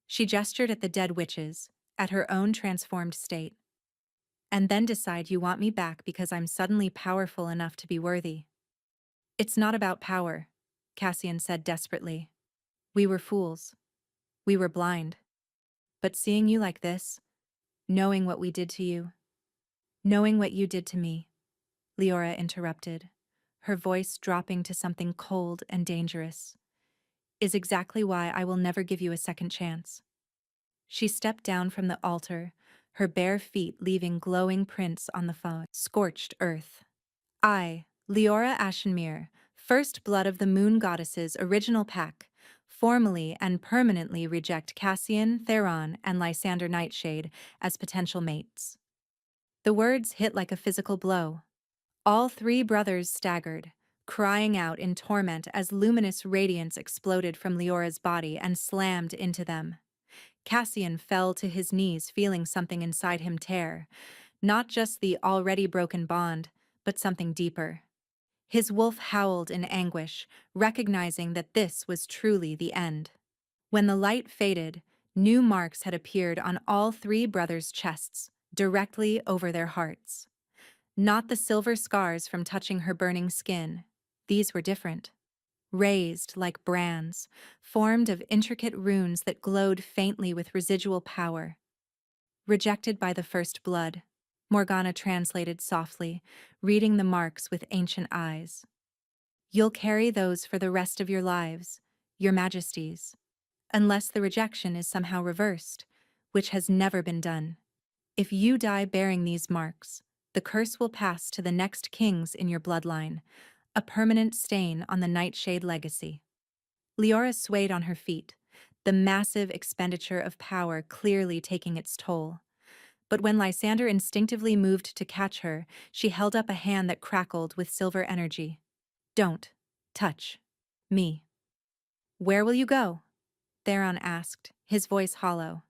She gestured at the dead witches, at her own transformed state. And then decide you want me back because I'm suddenly powerful enough to be worthy. It's not about power, Cassian said desperately. We were fools. We were blind. But seeing you like this, knowing what we did to you, knowing what you did to me, Leora interrupted, her voice dropping to something cold and dangerous, is exactly why I will never give you a second chance. She stepped down from the altar, her bare feet leaving glowing prints on the scorched earth. I, Leora Ashenmere, first blood of the moon goddess's original pack, formally and permanently reject Cassian, Theron, and Lysander Nightshade as potential mates. The words hit like a physical blow. All three brothers staggered, crying out in torment as luminous radiance exploded from Leora's body and slammed into them. Cassian fell to his knees, feeling something inside him tear, not just the already broken bond, but something deeper. His wolf howled in anguish, recognizing that this was truly the end. When the light faded, new marks had appeared on all three brothers' chests, directly over their hearts. Not the silver scars from touching her burning skin. These were different. Raised like brands, formed of intricate runes that glowed faintly with residual power. Rejected by the first blood, Morgana translated softly, reading the marks with ancient eyes. You'll carry those for the rest of your lives, your majesties, unless the rejection is somehow reversed, which has never been done. If you die bearing these marks, the curse will pass to the next kings in your bloodline, a permanent stain on the Nightshade legacy. Leora swayed on her feet, the massive expenditure of power clearly taking its toll. But when Lysander instinctively moved to catch her, she held up a hand that crackled with silver energy. Don't touch me. Where will you go? Theron asked, his voice hollow.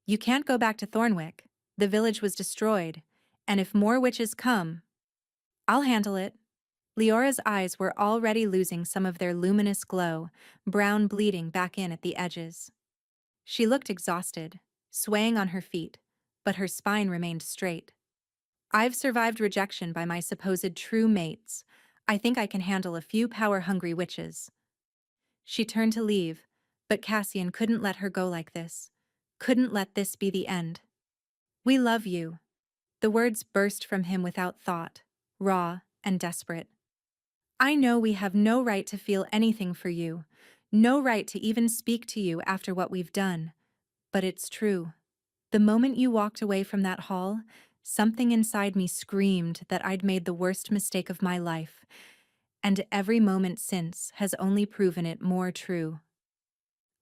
You can't go back to Thornwick. The village was destroyed, and if more witches come, I'll handle it. Leora's eyes were already losing some of their luminous glow, brown bleeding back in at the edges. She looked exhausted, swaying on her feet, but her spine remained straight. I've survived rejection by my supposed true mates. I think I can handle a few power-hungry witches. She turned to leave, but Cassian couldn't let her go like this. Couldn't let this be the end. We love you. The words burst from him without thought, raw and desperate. I know we have no right to feel anything for you, no right to even speak to you after what we've done. But it's true. The moment you walked away from that hall, something inside me screamed that I'd made the worst mistake of my life, and every moment since has only proven it more true.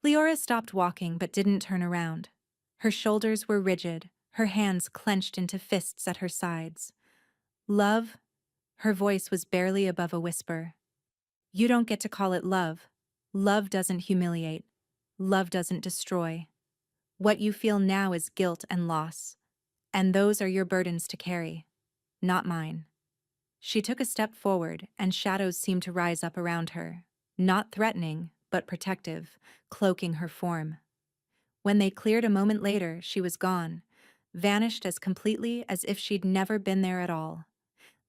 Leora stopped walking but didn't turn around. Her shoulders were rigid, her hands clenched into fists at her sides. Love? Her voice was barely above a whisper. You don't get to call it love. Love doesn't humiliate. Love doesn't destroy. What you feel now is guilt and loss. And those are your burdens to carry, not mine. She took a step forward, and shadows seemed to rise up around her, not threatening, but protective, cloaking her form. When they cleared a moment later, she was gone, vanished as completely as if she'd never been there at all,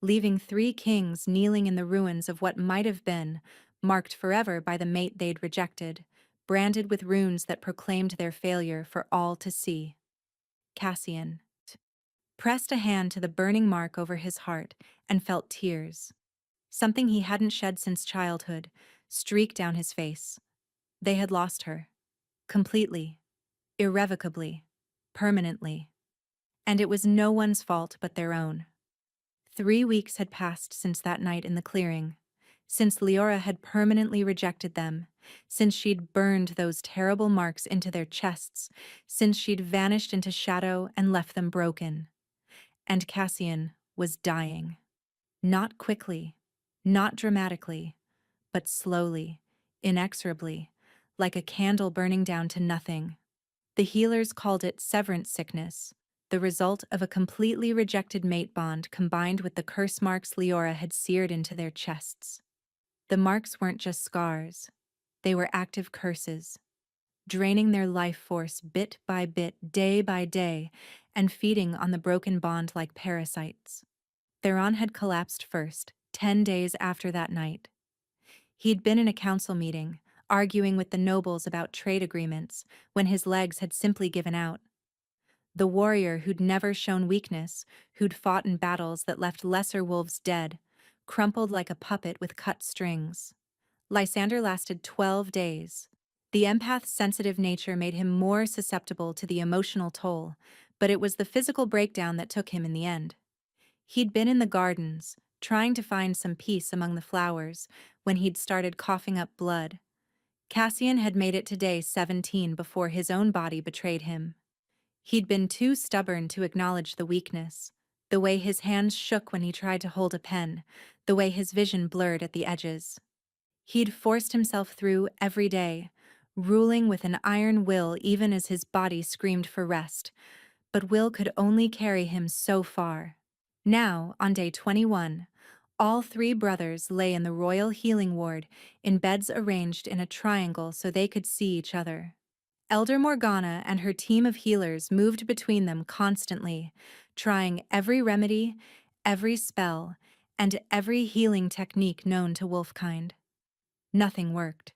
leaving three kings kneeling in the ruins of what might have been, marked forever by the mate they'd rejected, branded with runes that proclaimed their failure for all to see. Cassian pressed a hand to the burning mark over his heart and felt tears. Something he hadn't shed since childhood streaked down his face. They had lost her. Completely. Irrevocably. Permanently. And it was no one's fault but their own. 3 weeks had passed since that night in the clearing, since Leora had permanently rejected them, since she'd burned those terrible marks into their chests, since she'd vanished into shadow and left them broken. And Cassian was dying. Not quickly, not dramatically, but slowly, inexorably, like a candle burning down to nothing. The healers called it severance sickness, the result of a completely rejected mate bond combined with the curse marks Leora had seared into their chests. The marks weren't just scars. They were active curses, draining their life force bit by bit, day by day, and feeding on the broken bond like parasites. Theron had collapsed first, 10 days after that night. He'd been in a council meeting, arguing with the nobles about trade agreements, when his legs had simply given out. The warrior who'd never shown weakness, who'd fought in battles that left lesser wolves dead, crumpled like a puppet with cut strings. Lysander lasted 12 days. The empath's sensitive nature made him more susceptible to the emotional toll, but it was the physical breakdown that took him in the end. He'd been in the gardens, trying to find some peace among the flowers, when he'd started coughing up blood. Cassian had made it to day 17 before his own body betrayed him. He'd been too stubborn to acknowledge the weakness, the way his hands shook when he tried to hold a pen, the way his vision blurred at the edges. He'd forced himself through every day, ruling with an iron will even as his body screamed for rest, but will could only carry him so far. Now, on day 21, all three brothers lay in the royal healing ward, in beds arranged in a triangle so they could see each other. Elder Morgana and her team of healers moved between them constantly, trying every remedy, every spell, and every healing technique known to wolfkind. Nothing worked.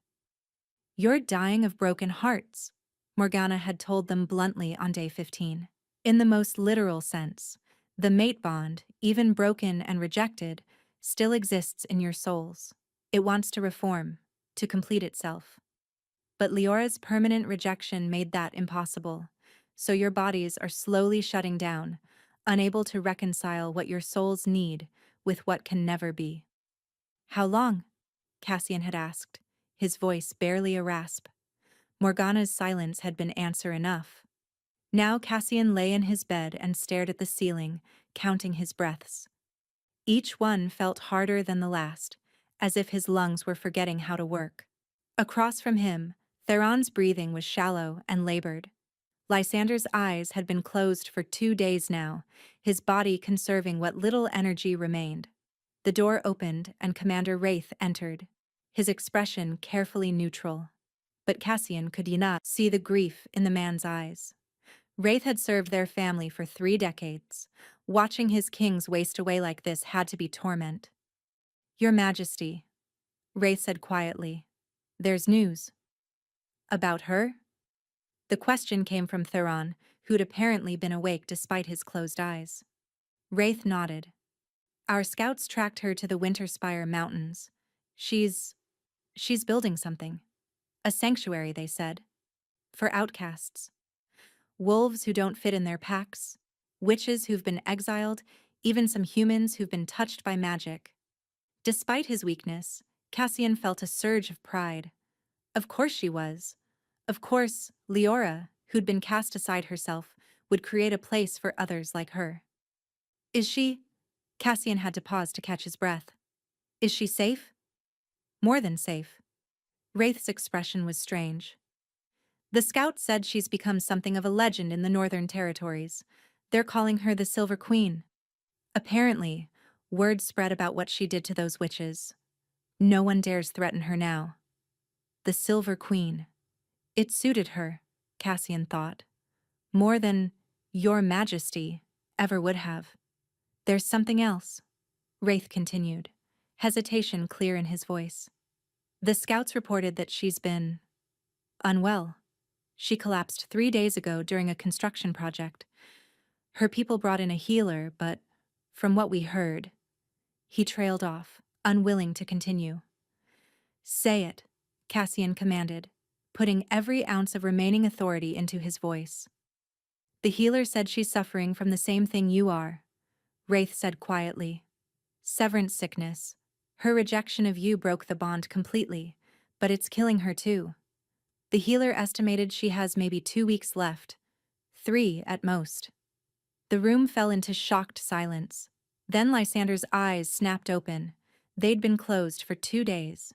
"You're dying of broken hearts," Morgana had told them bluntly on day 15. In the most literal sense, the mate bond, even broken and rejected, still exists in your souls. It wants to reform, to complete itself. But Leora's permanent rejection made that impossible, so your bodies are slowly shutting down, unable to reconcile what your souls need with what can never be. "How long?" Cassian had asked, his voice barely a rasp. Morgana's silence had been answer enough. Now Cassian lay in his bed and stared at the ceiling, counting his breaths. Each one felt harder than the last, as if his lungs were forgetting how to work. Across from him, Theron's breathing was shallow and labored. Lysander's eyes had been closed for 2 days now, his body conserving what little energy remained. The door opened and Commander Wraith entered, his expression carefully neutral. But Cassian could not see the grief in the man's eyes. Wraith had served their family for 3 decades. Watching his kings waste away like this had to be torment. "Your Majesty," Wraith said quietly, "there's news." "About her?" The question came from Theron, who'd apparently been awake despite his closed eyes. Wraith nodded. "Our scouts tracked her to the Winterspire Mountains. She's building something. A sanctuary, they said. For outcasts. Wolves who don't fit in their packs, witches who've been exiled, even some humans who've been touched by magic." Despite his weakness, Cassian felt a surge of pride. Of course she was. Of course, Leora, who'd been cast aside herself, would create a place for others like her. "Is she?" Cassian had to pause to catch his breath. "Is she safe?" "More than safe." Wraith's expression was strange. "The scouts said she's become something of a legend in the Northern Territories. They're calling her the Silver Queen. Apparently, word spread about what she did to those witches. No one dares threaten her now. The Silver Queen. It suited her, Cassian thought, more than Your Majesty ever would have. There's something else," Wraith continued, hesitation clear in his voice. The scouts reported that she's been unwell. She collapsed 3 days ago during a construction project. Her people brought in a healer, but from what we heard, he trailed off, unwilling to continue. Say it, Cassian commanded, putting every ounce of remaining authority into his voice. The healer said she's suffering from the same thing you are, Wraith said quietly. Severance sickness. Her rejection of you broke the bond completely, but it's killing her too. The healer estimated she has maybe 2 weeks left. 3 at most. The room fell into shocked silence. Then Lysander's eyes snapped open. They'd been closed for 2 days.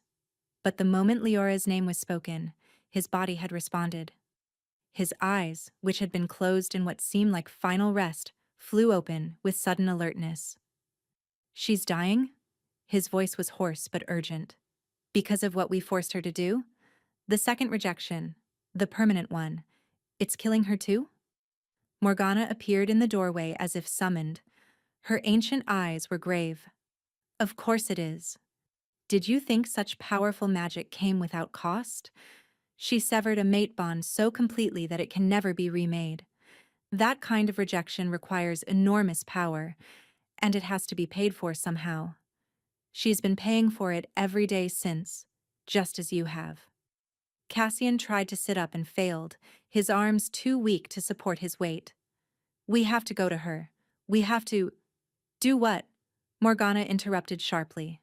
But the moment Leora's name was spoken, his body had responded. His eyes, which had been closed in what seemed like final rest, flew open with sudden alertness. She's dying? His voice was hoarse but urgent. Because of what we forced her to do? The second rejection, the permanent one, it's killing her too? Morgana appeared in the doorway as if summoned. Her ancient eyes were grave. Of course it is. Did you think such powerful magic came without cost? She severed a mate bond so completely that it can never be remade. That kind of rejection requires enormous power, and it has to be paid for somehow. She's been paying for it every day since, just as you have. Cassian tried to sit up and failed, his arms too weak to support his weight. We have to go to her. We have to— Do what? Morgana interrupted sharply.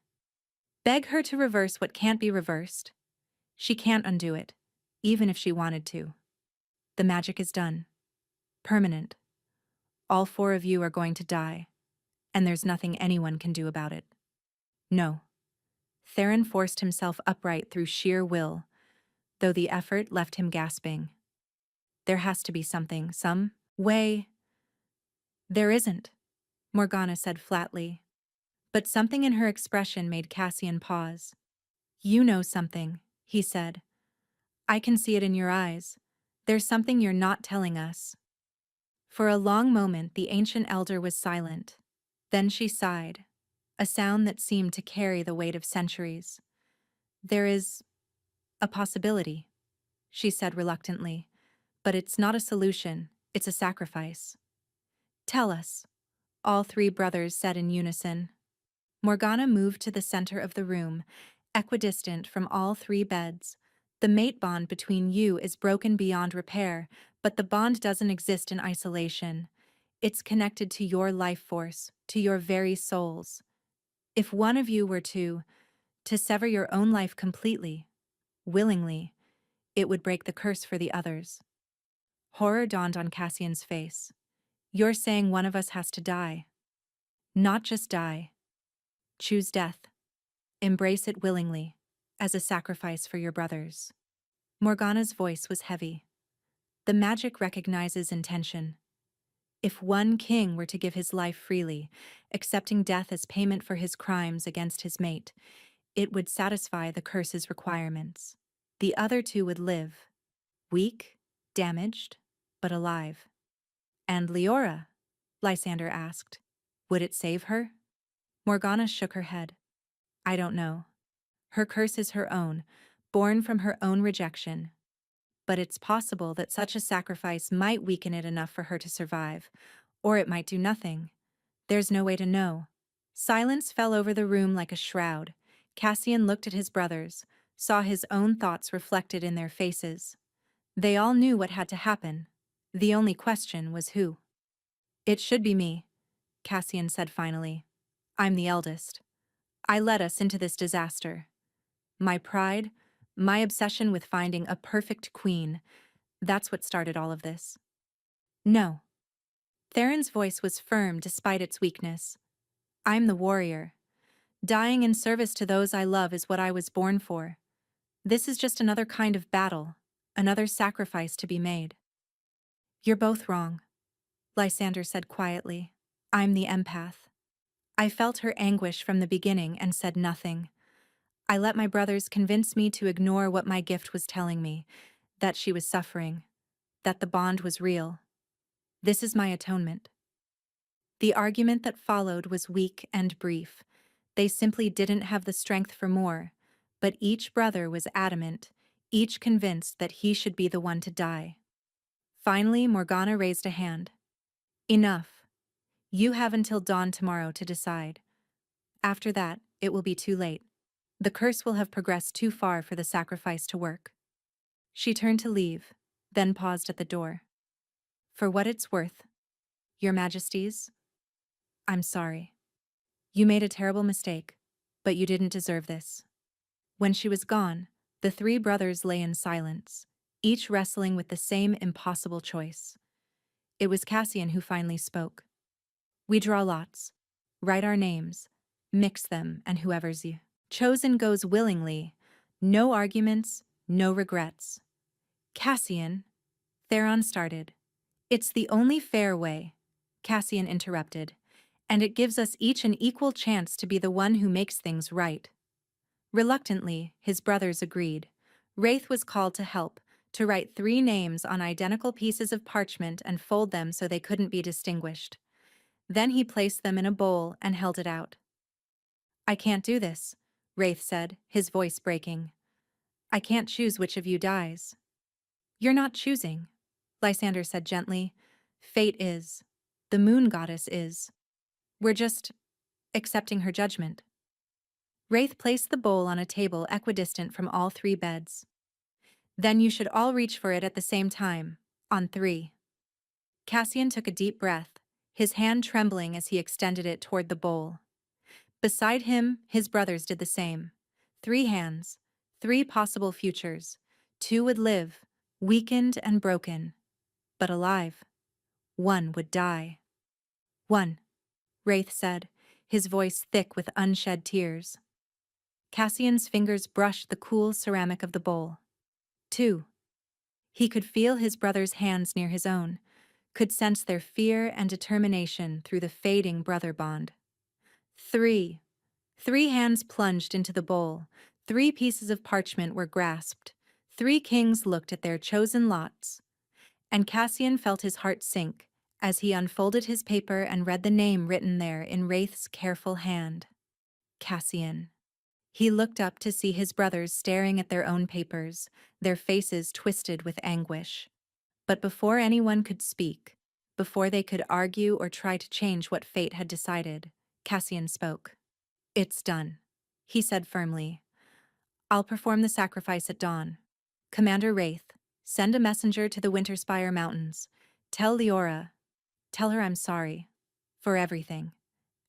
Beg her to reverse what can't be reversed. She can't undo it, even if she wanted to. The magic is done. Permanent. All 4 of you are going to die, and there's nothing anyone can do about it. No. Theron forced himself upright through sheer will, though the effort left him gasping. There has to be something, some way. There isn't, Morgana said flatly. But something in her expression made Cassian pause. You know something, he said. I can see it in your eyes. There's something you're not telling us. For a long moment the ancient elder was silent. Then she sighed, a sound that seemed to carry the weight of centuries. There is a possibility, she said reluctantly, but it's not a solution, it's a sacrifice. Tell us, all 3 brothers said in unison. Morgana moved to the center of the room, equidistant from all 3 beds. The mate bond between you is broken beyond repair, but the bond doesn't exist in isolation. It's connected to your life force, to your very souls. If one of you were to sever your own life completely, willingly, it would break the curse for the others. Horror dawned on Cassian's face. You're saying one of us has to die. Not just die. Choose death. Embrace it willingly, as a sacrifice for your brothers. Morgana's voice was heavy. The magic recognizes intention. If one king were to give his life freely, accepting death as payment for his crimes against his mate, it would satisfy the curse's requirements. The other 2 would live, weak, damaged, but alive. And Leora? Lysander asked. Would it save her? Morgana shook her head. I don't know. Her curse is her own, born from her own rejection. But it's possible that such a sacrifice might weaken it enough for her to survive, or it might do nothing. There's no way to know. Silence fell over the room like a shroud. Cassian looked at his brothers, saw his own thoughts reflected in their faces. They all knew what had to happen. The only question was who. It should be me, Cassian said finally. I'm the eldest. I led us into this disaster. My pride, my obsession with finding a perfect queen, that's what started all of this. No. Theron's voice was firm despite its weakness. I'm the warrior. Dying in service to those I love is what I was born for. This is just another kind of battle, another sacrifice to be made. You're both wrong, Lysander said quietly. I'm the empath. I felt her anguish from the beginning and said nothing. I let my brothers convince me to ignore what my gift was telling me, that she was suffering, that the bond was real. This is my atonement. The argument that followed was weak and brief. They simply didn't have the strength for more, But each brother was adamant, each convinced that he should be the one to die. Finally, Morgana raised a hand. Enough. You have until dawn tomorrow to decide. After that, it will be too late. The curse will have progressed too far for the sacrifice to work. She turned to leave, then paused at the door. For what it's worth, Your Majesties, I'm sorry. You made a terrible mistake, but you didn't deserve this. When she was gone, the three brothers lay in silence, each wrestling with the same impossible choice. It was Cassian who finally spoke. We draw lots, write our names, mix them, and whoever's chosen goes willingly. No arguments, no regrets. Cassian, Theron started. It's the only fair way, Cassian interrupted, and it gives us each an equal chance to be the one who makes things right. Reluctantly, his brothers agreed. Wraith was called to help, to write 3 names on identical pieces of parchment and fold them so they couldn't be distinguished. Then he placed them in a bowl and held it out. I can't do this, Wraith said, his voice breaking. I can't choose which of you dies. You're not choosing, Lysander said gently. Fate is. The moon goddess is. We're just accepting her judgment. Wraith placed the bowl on a table equidistant from all 3 beds. Then you should all reach for it at the same time, on 3. Cassian took a deep breath, his hand trembling as he extended it toward the bowl. Beside him, his brothers did the same. 3 hands, 3 possible futures. 2 would live, weakened and broken, but alive. 1 would die. 1, Wraith said, his voice thick with unshed tears. Cassian's fingers brushed the cool ceramic of the bowl. 2. He could feel his brother's hands near his own, could sense their fear and determination through the fading brother bond. 3. 3 hands plunged into the bowl, 3 pieces of parchment were grasped, 3 kings looked at their chosen lots. And Cassian felt his heart sink as he unfolded his paper and read the name written there in Wraith's careful hand. Cassian. He looked up to see his brothers staring at their own papers, their faces twisted with anguish. But before anyone could speak, before they could argue or try to change what fate had decided, Cassian spoke. It's done, he said firmly. I'll perform the sacrifice at dawn. Commander Wraith, send a messenger to the Winterspire Mountains. Tell Leora. Tell her I'm sorry. For everything.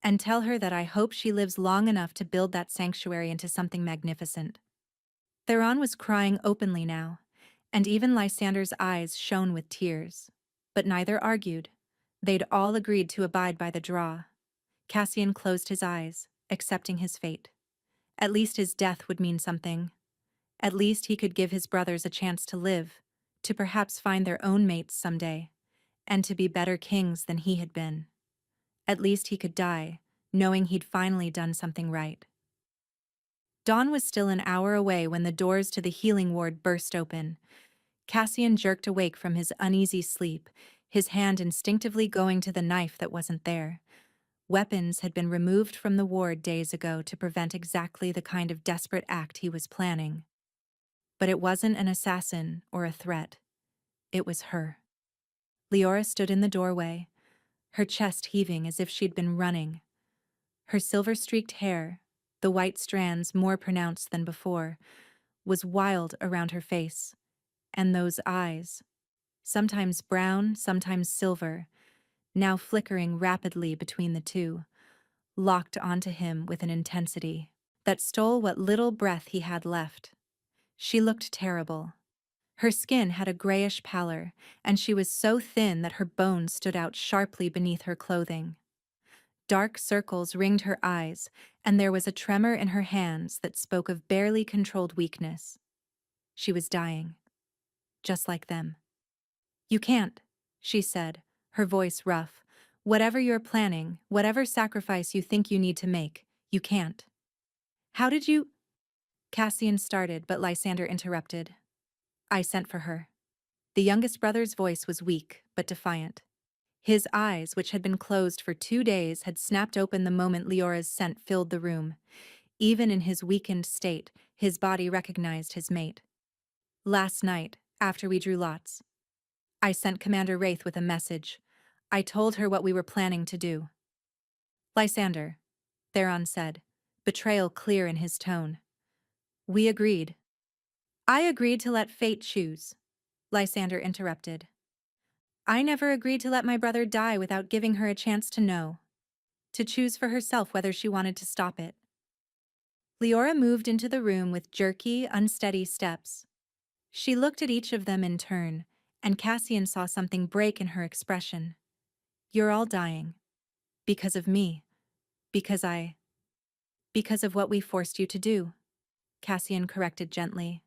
And tell her that I hope she lives long enough to build that sanctuary into something magnificent. Theron was crying openly now, and even Lysander's eyes shone with tears. But neither argued. They'd all agreed to abide by the draw. Cassian closed his eyes, accepting his fate. At least his death would mean something. At least he could give his brothers a chance to live, to perhaps find their own mates someday, and to be better kings than he had been. At least he could die, knowing he'd finally done something right. Dawn was still an hour away when the doors to the healing ward burst open. Cassian jerked awake from his uneasy sleep, his hand instinctively going to the knife that wasn't there. Weapons had been removed from the ward days ago to prevent exactly the kind of desperate act he was planning. But it wasn't an assassin or a threat. It was her. Leora stood in the doorway, her chest heaving as if she'd been running. Her silver-streaked hair, the white strands more pronounced than before, was wild around her face, and those eyes, sometimes brown, sometimes silver, now flickering rapidly between the two, locked onto him with an intensity that stole what little breath he had left. She looked terrible. Her skin had a grayish pallor, and she was so thin that her bones stood out sharply beneath her clothing. Dark circles ringed her eyes, and there was a tremor in her hands that spoke of barely controlled weakness. She was dying. Just like them. You can't, she said, her voice rough. Whatever you're planning, whatever sacrifice you think you need to make, you can't. How did you? Cassian started, but Lysander interrupted. I sent for her. The youngest brother's voice was weak, but defiant. His eyes, which had been closed for 2 days, had snapped open the moment Leora's scent filled the room. Even in his weakened state, his body recognized his mate. Last night, after we drew lots, I sent Commander Wraith with a message. I told her what we were planning to do. Lysander, Theron said, betrayal clear in his tone. We agreed. I agreed to let fate choose, Lysander interrupted. I never agreed to let my brother die without giving her a chance to know, to choose for herself whether she wanted to stop it. Leora moved into the room with jerky, unsteady steps. She looked at each of them in turn, and Cassian saw something break in her expression. You're all dying. Because of me. Because of what we forced you to do, Cassian corrected gently.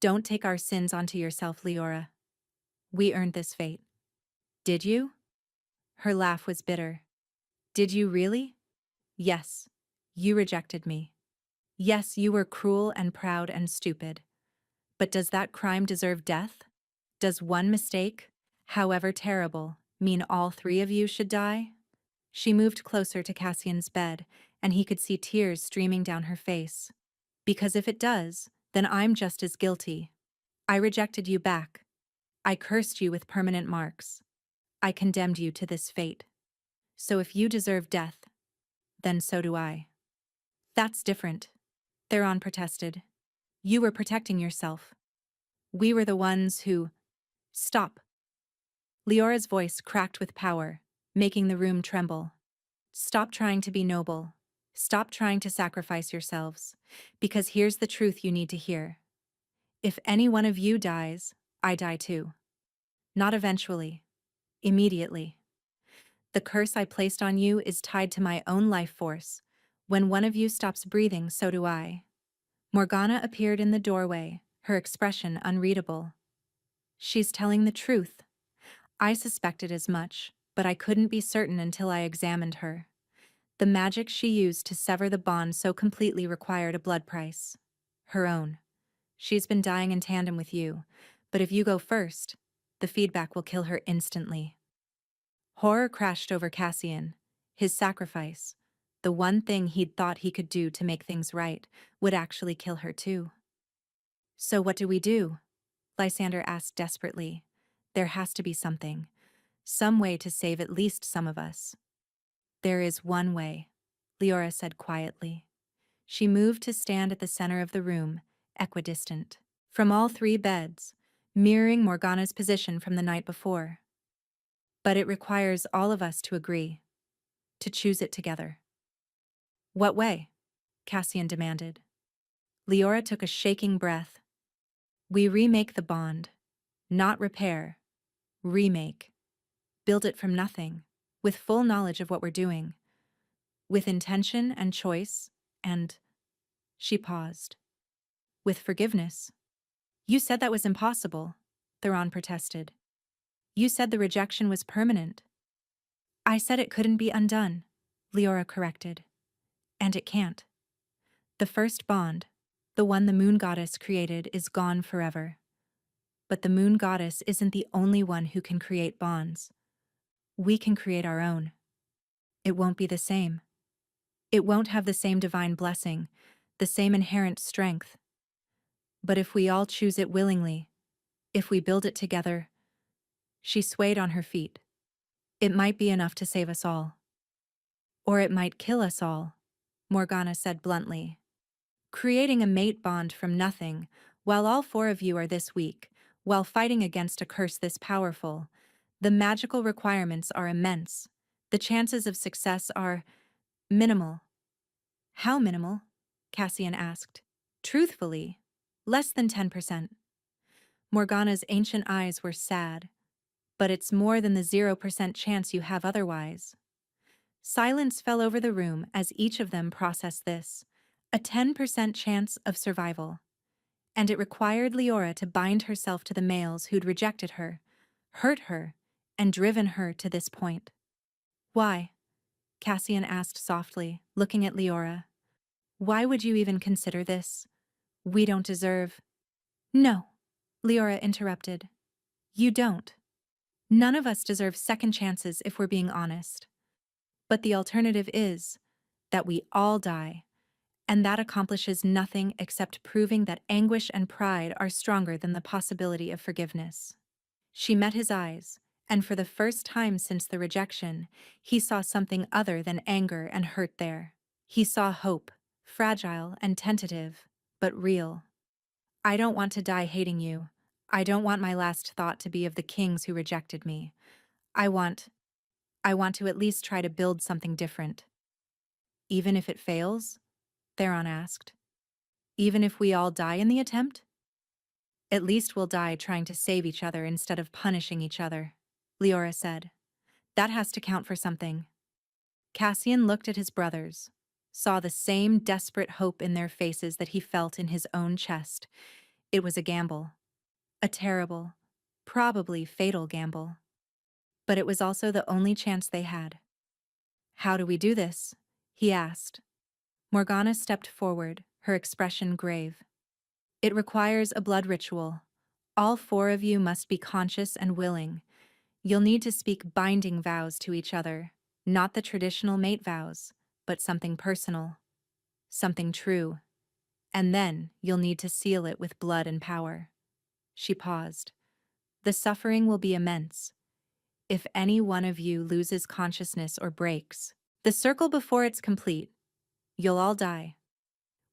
Don't take our sins onto yourself, Leora. We earned this fate. Did you? Her laugh was bitter. Did you really? Yes. You rejected me. Yes, you were cruel and proud and stupid. But does that crime deserve death? Does one mistake, however terrible, mean all three of you should die? She moved closer to Cassian's bed, and he could see tears streaming down her face. Because if it does, then I'm just as guilty. I rejected you back. I cursed you with permanent marks. I condemned you to this fate. So if you deserve death, then so do I. That's different, Theron protested. You were protecting yourself. We were the ones who… Stop. Leora's voice cracked with power, making the room tremble. Stop trying to be noble. Stop trying to sacrifice yourselves. Because here's the truth you need to hear. If any one of you dies, I die too. Not eventually. Immediately. The curse I placed on you is tied to my own life force. When one of you stops breathing, so do I. Morgana appeared in the doorway, her expression unreadable. She's telling the truth. I suspected as much, but I couldn't be certain until I examined her. The magic she used to sever the bond so completely required a blood price. Her own. She's been dying in tandem with you, but if you go first, the feedback will kill her instantly. Horror crashed over Cassian. His sacrifice, the one thing he'd thought he could do to make things right, would actually kill her too. So what do we do? Lysander asked desperately. There has to be something. Some way to save at least some of us. There is one way, Leora said quietly. She moved to stand at the center of the room, equidistant, from all three beds, mirroring Morgana's position from the night before. But it requires all of us to agree, to choose it together. What way? Cassian demanded. Leora took a shaking breath. We remake the bond. Not repair. Remake. Build it from nothing, with full knowledge of what we're doing. With intention and choice, and… She paused. With forgiveness. You said that was impossible, Theron protested. You said the rejection was permanent. I said it couldn't be undone, Leora corrected. And it can't. The first bond, the one the moon goddess created, is gone forever. But the moon goddess isn't the only one who can create bonds. We can create our own. It won't be the same. It won't have the same divine blessing, the same inherent strength. But if we all choose it willingly, if we build it together… She swayed on her feet. It might be enough to save us all. Or it might kill us all, Morgana said bluntly. Creating a mate bond from nothing, while all four of you are this weak, while fighting against a curse this powerful, the magical requirements are immense. The chances of success are… minimal. How minimal? Cassian asked. Truthfully, less than 10%. Morgana's ancient eyes were sad. But it's more than the 0% chance you have otherwise. Silence fell over the room as each of them processed this. A 10% chance of survival. And it required Leora to bind herself to the males who'd rejected her, hurt her, and driven her to this point. Why? Cassian asked softly, looking at Leora. Why would you even consider this? We don't deserve… No, Leora interrupted. You don't. None of us deserve second chances if we're being honest. But the alternative is that we all die, And that accomplishes nothing except proving that anguish and pride are stronger than the possibility of forgiveness. She met his eyes, and for the first time since the rejection, he saw something other than anger and hurt there. He saw hope, fragile and tentative, but real. I don't want to die hating you. I don't want my last thought to be of the kings who rejected me. I want I want to at least try to build something different. Even if it fails? Theron asked. Even if we all die in the attempt? At least we'll die trying to save each other instead of punishing each other, Leora said. That has to count for something. Cassian looked at his brothers, saw the same desperate hope in their faces that he felt in his own chest. It was a gamble. A terrible, probably fatal gamble. But it was also the only chance they had. How do we do this? He asked. Morgana stepped forward, her expression grave. It requires a blood ritual. All four of you must be conscious and willing. You'll need to speak binding vows to each other, not the traditional mate vows, but something personal, something true. And then you'll need to seal it with blood and power. She paused. The suffering will be immense. If any one of you loses consciousness or breaks the circle before it's complete, you'll all die.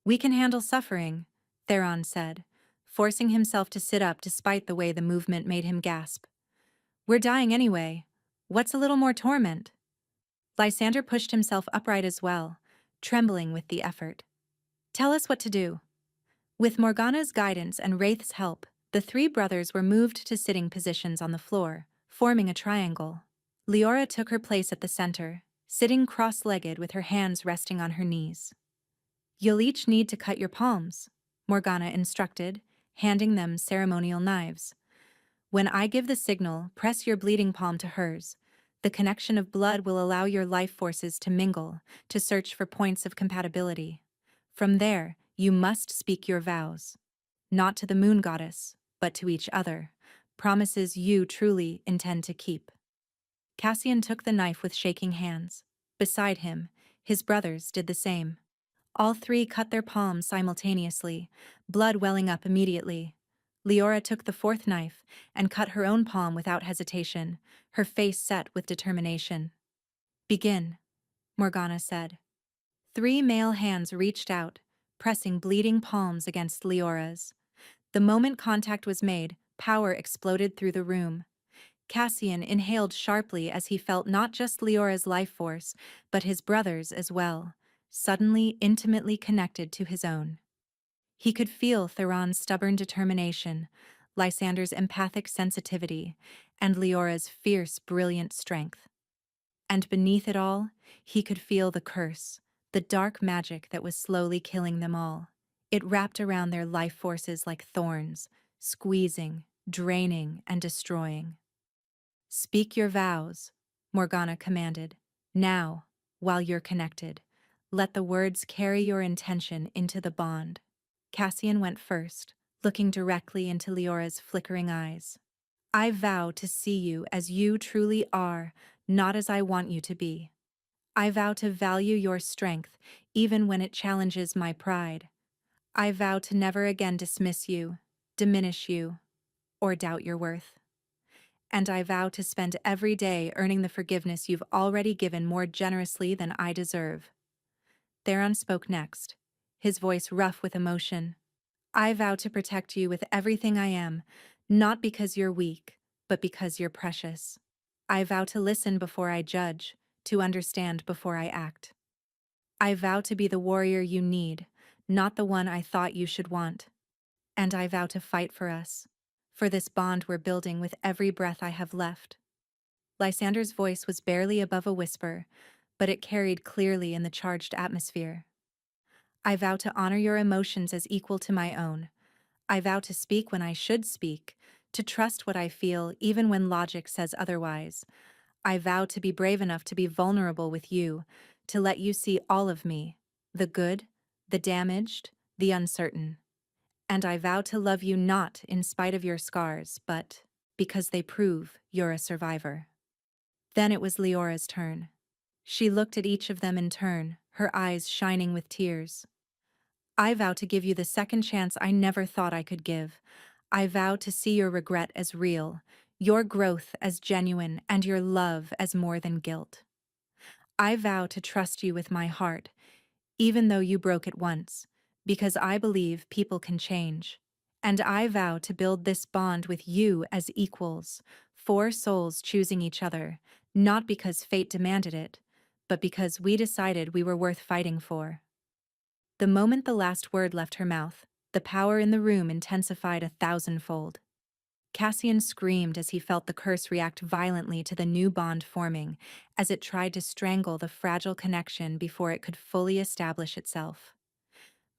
We can handle suffering, Theron said, forcing himself to sit up despite the way the movement made him gasp. We're dying anyway. What's a little more torment? Lysander pushed himself upright as well, trembling with the effort. Tell us what to do. With Morgana's guidance and Wraith's help, the three brothers were moved to sitting positions on the floor, forming a triangle. Leora took her place at the center, sitting cross-legged with her hands resting on her knees. You'll each need to cut your palms, Morgana instructed, handing them ceremonial knives. When I give the signal, press your bleeding palm to hers. The connection of blood will allow your life forces to mingle, to search for points of compatibility. From there, you must speak your vows. Not to the moon goddess, but to each other. Promises you truly intend to keep. Cassian took the knife with shaking hands. Beside him, his brothers did the same. All three cut their palms simultaneously, blood welling up immediately. Leora took the fourth knife and cut her own palm without hesitation, her face set with determination. Begin, Morgana said. Three male hands reached out, pressing bleeding palms against Leora's. The moment contact was made, power exploded through the room. Cassian inhaled sharply as he felt not just Leora's life force, but his brother's as well, suddenly intimately connected to his own. He could feel Theron's stubborn determination, Lysander's empathic sensitivity, and Leora's fierce, brilliant strength. And beneath it all, he could feel the curse, the dark magic that was slowly killing them all. It wrapped around their life forces like thorns, squeezing, draining, and destroying. Speak your vows, Morgana commanded. Now, while you're connected, let the words carry your intention into the bond. Cassian went first, looking directly into Leora's flickering eyes. I vow to see you as you truly are, not as I want you to be. I vow to value your strength, even when it challenges my pride. I vow to never again dismiss you, diminish you, or doubt your worth. And I vow to spend every day earning the forgiveness you've already given more generously than I deserve. Theron spoke next, his voice rough with emotion. I vow to protect you with everything I am, not because you're weak, but because you're precious. I vow to listen before I judge, to understand before I act. I vow to be the warrior you need, not the one I thought you should want. And I vow to fight for us, for this bond we're building with every breath I have left. Lysander's voice was barely above a whisper, but it carried clearly in the charged atmosphere. I vow to honor your emotions as equal to my own. I vow to speak when I should speak, to trust what I feel even when logic says otherwise. I vow to be brave enough to be vulnerable with you, to let you see all of me, the good, the damaged, the uncertain. And I vow to love you not in spite of your scars, but because they prove you're a survivor. Then it was Leora's turn. She looked at each of them in turn, her eyes shining with tears. I vow to give you the second chance I never thought I could give. I vow to see your regret as real, your growth as genuine, and your love as more than guilt. I vow to trust you with my heart, even though you broke it once, because I believe people can change. And I vow to build this bond with you as equals, four souls choosing each other, not because fate demanded it, but because we decided we were worth fighting for. The moment the last word left her mouth, the power in the room intensified 1,000-fold. Cassian screamed as he felt the curse react violently to the new bond forming, as it tried to strangle the fragile connection before it could fully establish itself.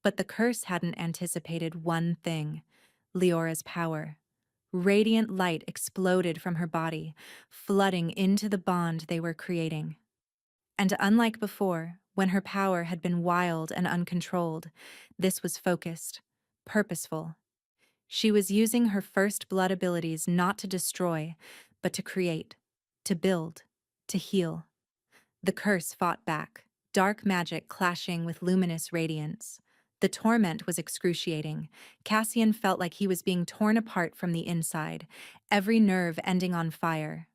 But the curse hadn't anticipated one thing: Leora's power. Radiant light exploded from her body, flooding into the bond they were creating. And unlike before, when her power had been wild and uncontrolled, this was focused, purposeful. She was using her first blood abilities not to destroy, but to create, to build, to heal. The curse fought back, dark magic clashing with luminous radiance. The torment was excruciating. Cassian felt like he was being torn apart from the inside, every nerve ending on fire.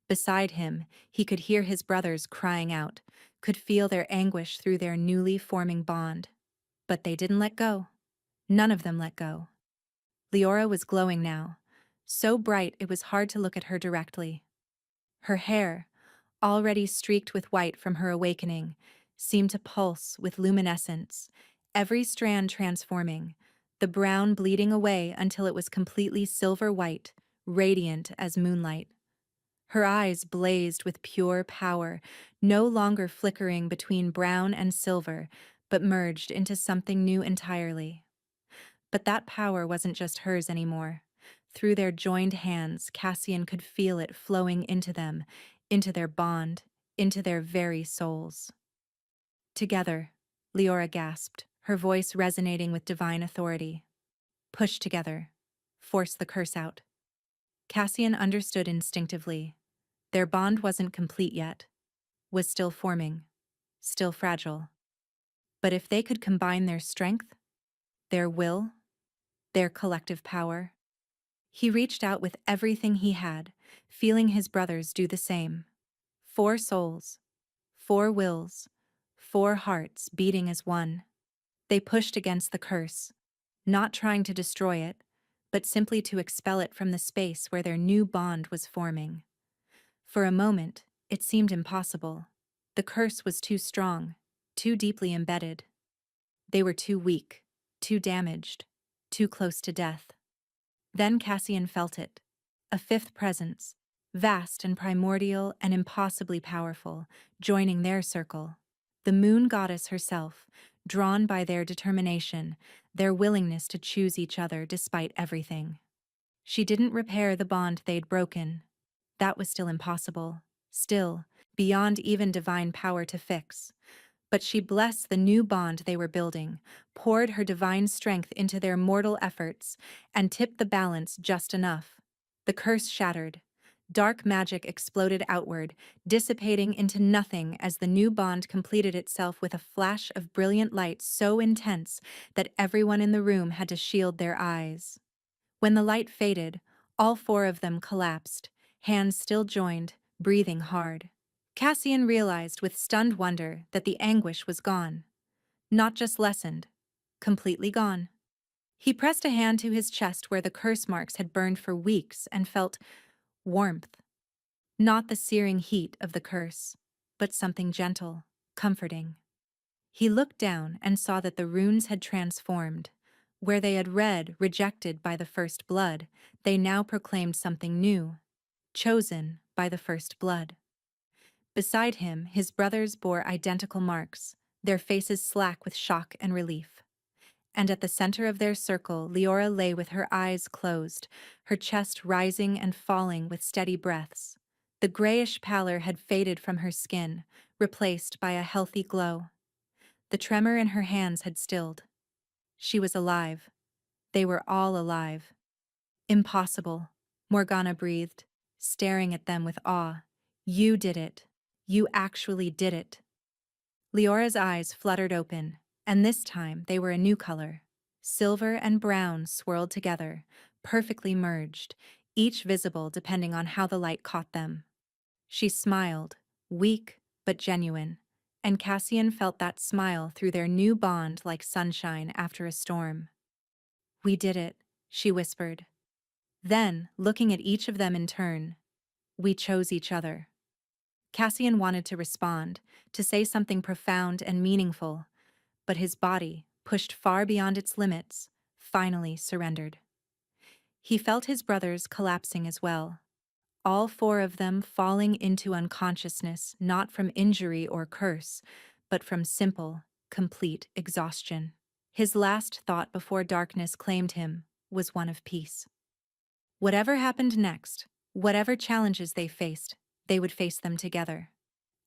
Beside him, he could hear his brothers crying out, could feel their anguish through their newly forming bond. But they didn't let go. None of them let go. Leora was glowing now, so bright it was hard to look at her directly. Her hair, already streaked with white from her awakening, seemed to pulse with luminescence, every strand transforming, the brown bleeding away until it was completely silver white, radiant as moonlight. Her eyes blazed with pure power, no longer flickering between brown and silver, but merged into something new entirely. But that power wasn't just hers anymore. Through their joined hands, Cassian could feel it flowing into them, into their bond, into their very souls. Together, Leora gasped, her voice resonating with divine authority. Push together. Force the curse out. Cassian understood instinctively. Their bond wasn't complete yet, was still forming, still fragile. But if they could combine their strength, their will, their collective power. He reached out with everything he had, feeling his brothers do the same. Four souls, four wills, four hearts beating as one. They pushed against the curse, not trying to destroy it, but simply to expel it from the space where their new bond was forming. For a moment, it seemed impossible. The curse was too strong, too deeply embedded. They were too weak, too damaged, too close to death. Then Cassian felt it. A fifth presence, vast and primordial and impossibly powerful, joining their circle. The moon goddess herself, drawn by their determination, their willingness to choose each other despite everything. She didn't repair the bond they'd broken. That was still impossible, still, beyond even divine power to fix. But she blessed the new bond they were building, poured her divine strength into their mortal efforts, and tipped the balance just enough. The curse shattered. Dark magic exploded outward, dissipating into nothing as the new bond completed itself with a flash of brilliant light so intense that everyone in the room had to shield their eyes. When the light faded, all four of them collapsed, hands still joined, breathing hard. Cassian realized with stunned wonder that the anguish was gone. Not just lessened, completely gone. He pressed a hand to his chest where the curse marks had burned for weeks and felt warmth. Not the searing heat of the curse, but something gentle, comforting. He looked down and saw that the runes had transformed. Where they had read, rejected by the first blood, they now proclaimed something new, chosen by the first blood. Beside him, his brothers bore identical marks, their faces slack with shock and relief. And at the center of their circle, Leora lay with her eyes closed, her chest rising and falling with steady breaths. The grayish pallor had faded from her skin, replaced by a healthy glow. The tremor in her hands had stilled. She was alive. They were all alive. Impossible, Morgana breathed, staring at them with awe. You did it. You actually did it. Leora's eyes fluttered open, And this time they were a new color. Silver and brown swirled together, perfectly merged, each visible depending on how the light caught them. She smiled, weak but genuine, and Cassian felt that smile through their new bond like sunshine after a storm. "We did it," she whispered. Then, looking at each of them in turn, "We chose each other." Cassian wanted to respond, to say something profound and meaningful, but his body, pushed far beyond its limits, finally surrendered. He felt his brothers collapsing as well, all four of them falling into unconsciousness not from injury or curse, but from simple, complete exhaustion. His last thought before darkness claimed him was one of peace. Whatever happened next, whatever challenges they would face them together.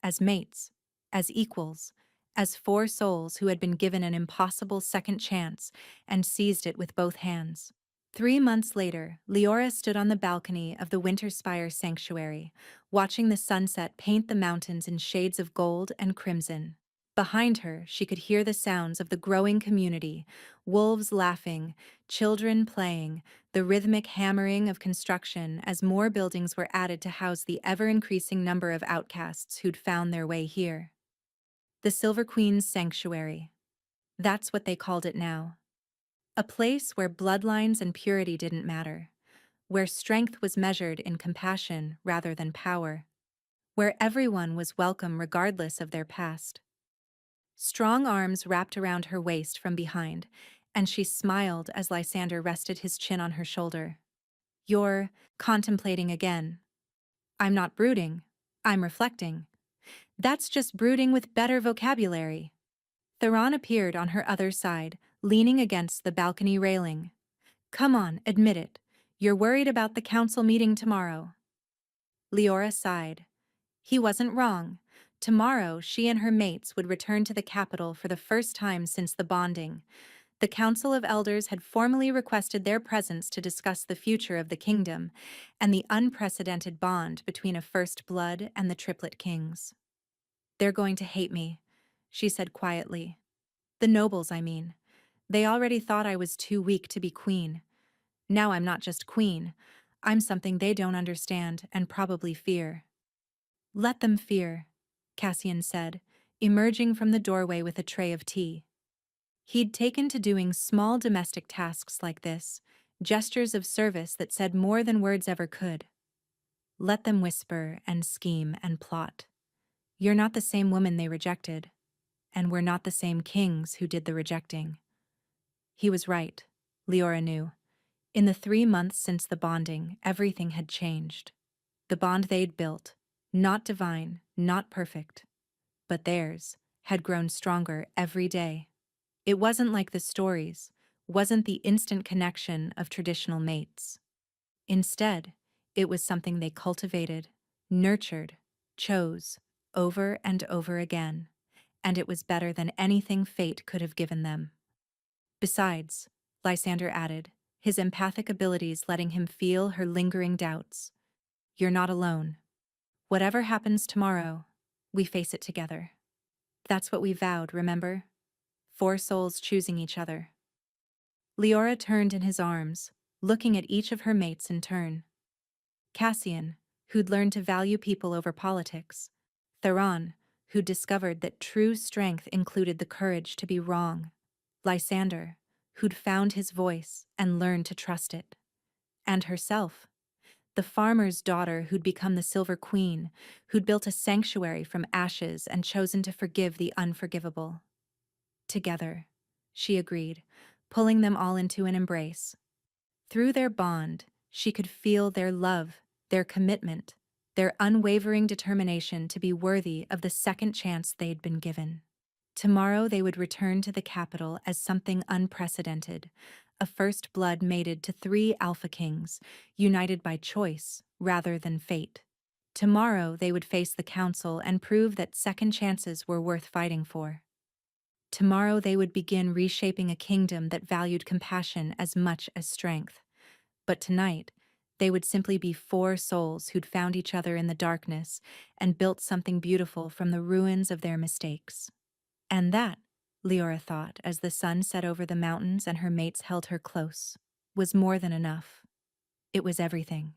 As mates, as equals, as four souls who had been given an impossible second chance and seized it with both hands. 3 months later, Leora stood on the balcony of the Winterspire Sanctuary, watching the sunset paint the mountains in shades of gold and crimson. Behind her, she could hear the sounds of the growing community, wolves laughing, children playing, the rhythmic hammering of construction as more buildings were added to house the ever-increasing number of outcasts who'd found their way here. The Silver Queen's Sanctuary. That's what they called it now. A place where bloodlines and purity didn't matter, where strength was measured in compassion rather than power, where everyone was welcome regardless of their past. Strong arms wrapped around her waist from behind, and she smiled as Lysander rested his chin on her shoulder. "You're contemplating again." "I'm not brooding. I'm reflecting." "That's just brooding with better vocabulary." Theron appeared on her other side, leaning against the balcony railing. "Come on, admit it. You're worried about the council meeting tomorrow." Leora sighed. He wasn't wrong. Tomorrow, she and her mates would return to the capital for the first time since the bonding. The Council of Elders had formally requested their presence to discuss the future of the kingdom and the unprecedented bond between a first blood and the Triplet kings. "They're going to hate me," she said quietly. "The nobles, I mean. They already thought I was too weak to be queen. Now I'm not just queen. I'm something they don't understand and probably fear." "Let them fear," Cassian said, emerging from the doorway with a tray of tea. He'd taken to doing small domestic tasks like this, gestures of service that said more than words ever could. "Let them whisper and scheme and plot. You're not the same woman they rejected, and we're not the same kings who did the rejecting." He was right, Leora knew. In the 3 months since the bonding, everything had changed. The bond they'd built, not divine, not perfect, but theirs, had grown stronger every day. It wasn't like the stories, wasn't the instant connection of traditional mates. Instead, it was something they cultivated, nurtured, chose, over and over again, and it was better than anything fate could have given them. Besides, Lysander added, his empathic abilities letting him feel her lingering doubts. "You're not alone. Whatever happens tomorrow, we face it together. That's what we vowed, remember? Four souls choosing each other." Leora turned in his arms, looking at each of her mates in turn. Cassian, who'd learned to value people over politics. Theron, who'd discovered that true strength included the courage to be wrong. Lysander, who'd found his voice and learned to trust it. And herself, the farmer's daughter who'd become the Silver Queen, who'd built a sanctuary from ashes and chosen to forgive the unforgivable. "Together," she agreed, pulling them all into an embrace. Through their bond, she could feel their love, their commitment, their unwavering determination to be worthy of the second chance they'd been given. Tomorrow they would return to the capital as something unprecedented, a first blood mated to 3 Alpha Kings, united by choice rather than fate. Tomorrow they would face the council and prove that second chances were worth fighting for. Tomorrow they would begin reshaping a kingdom that valued compassion as much as strength. But tonight, they would simply be 4 souls who'd found each other in the darkness and built something beautiful from the ruins of their mistakes. And that, Leora thought as the sun set over the mountains and her mates held her close, was more than enough. It was everything.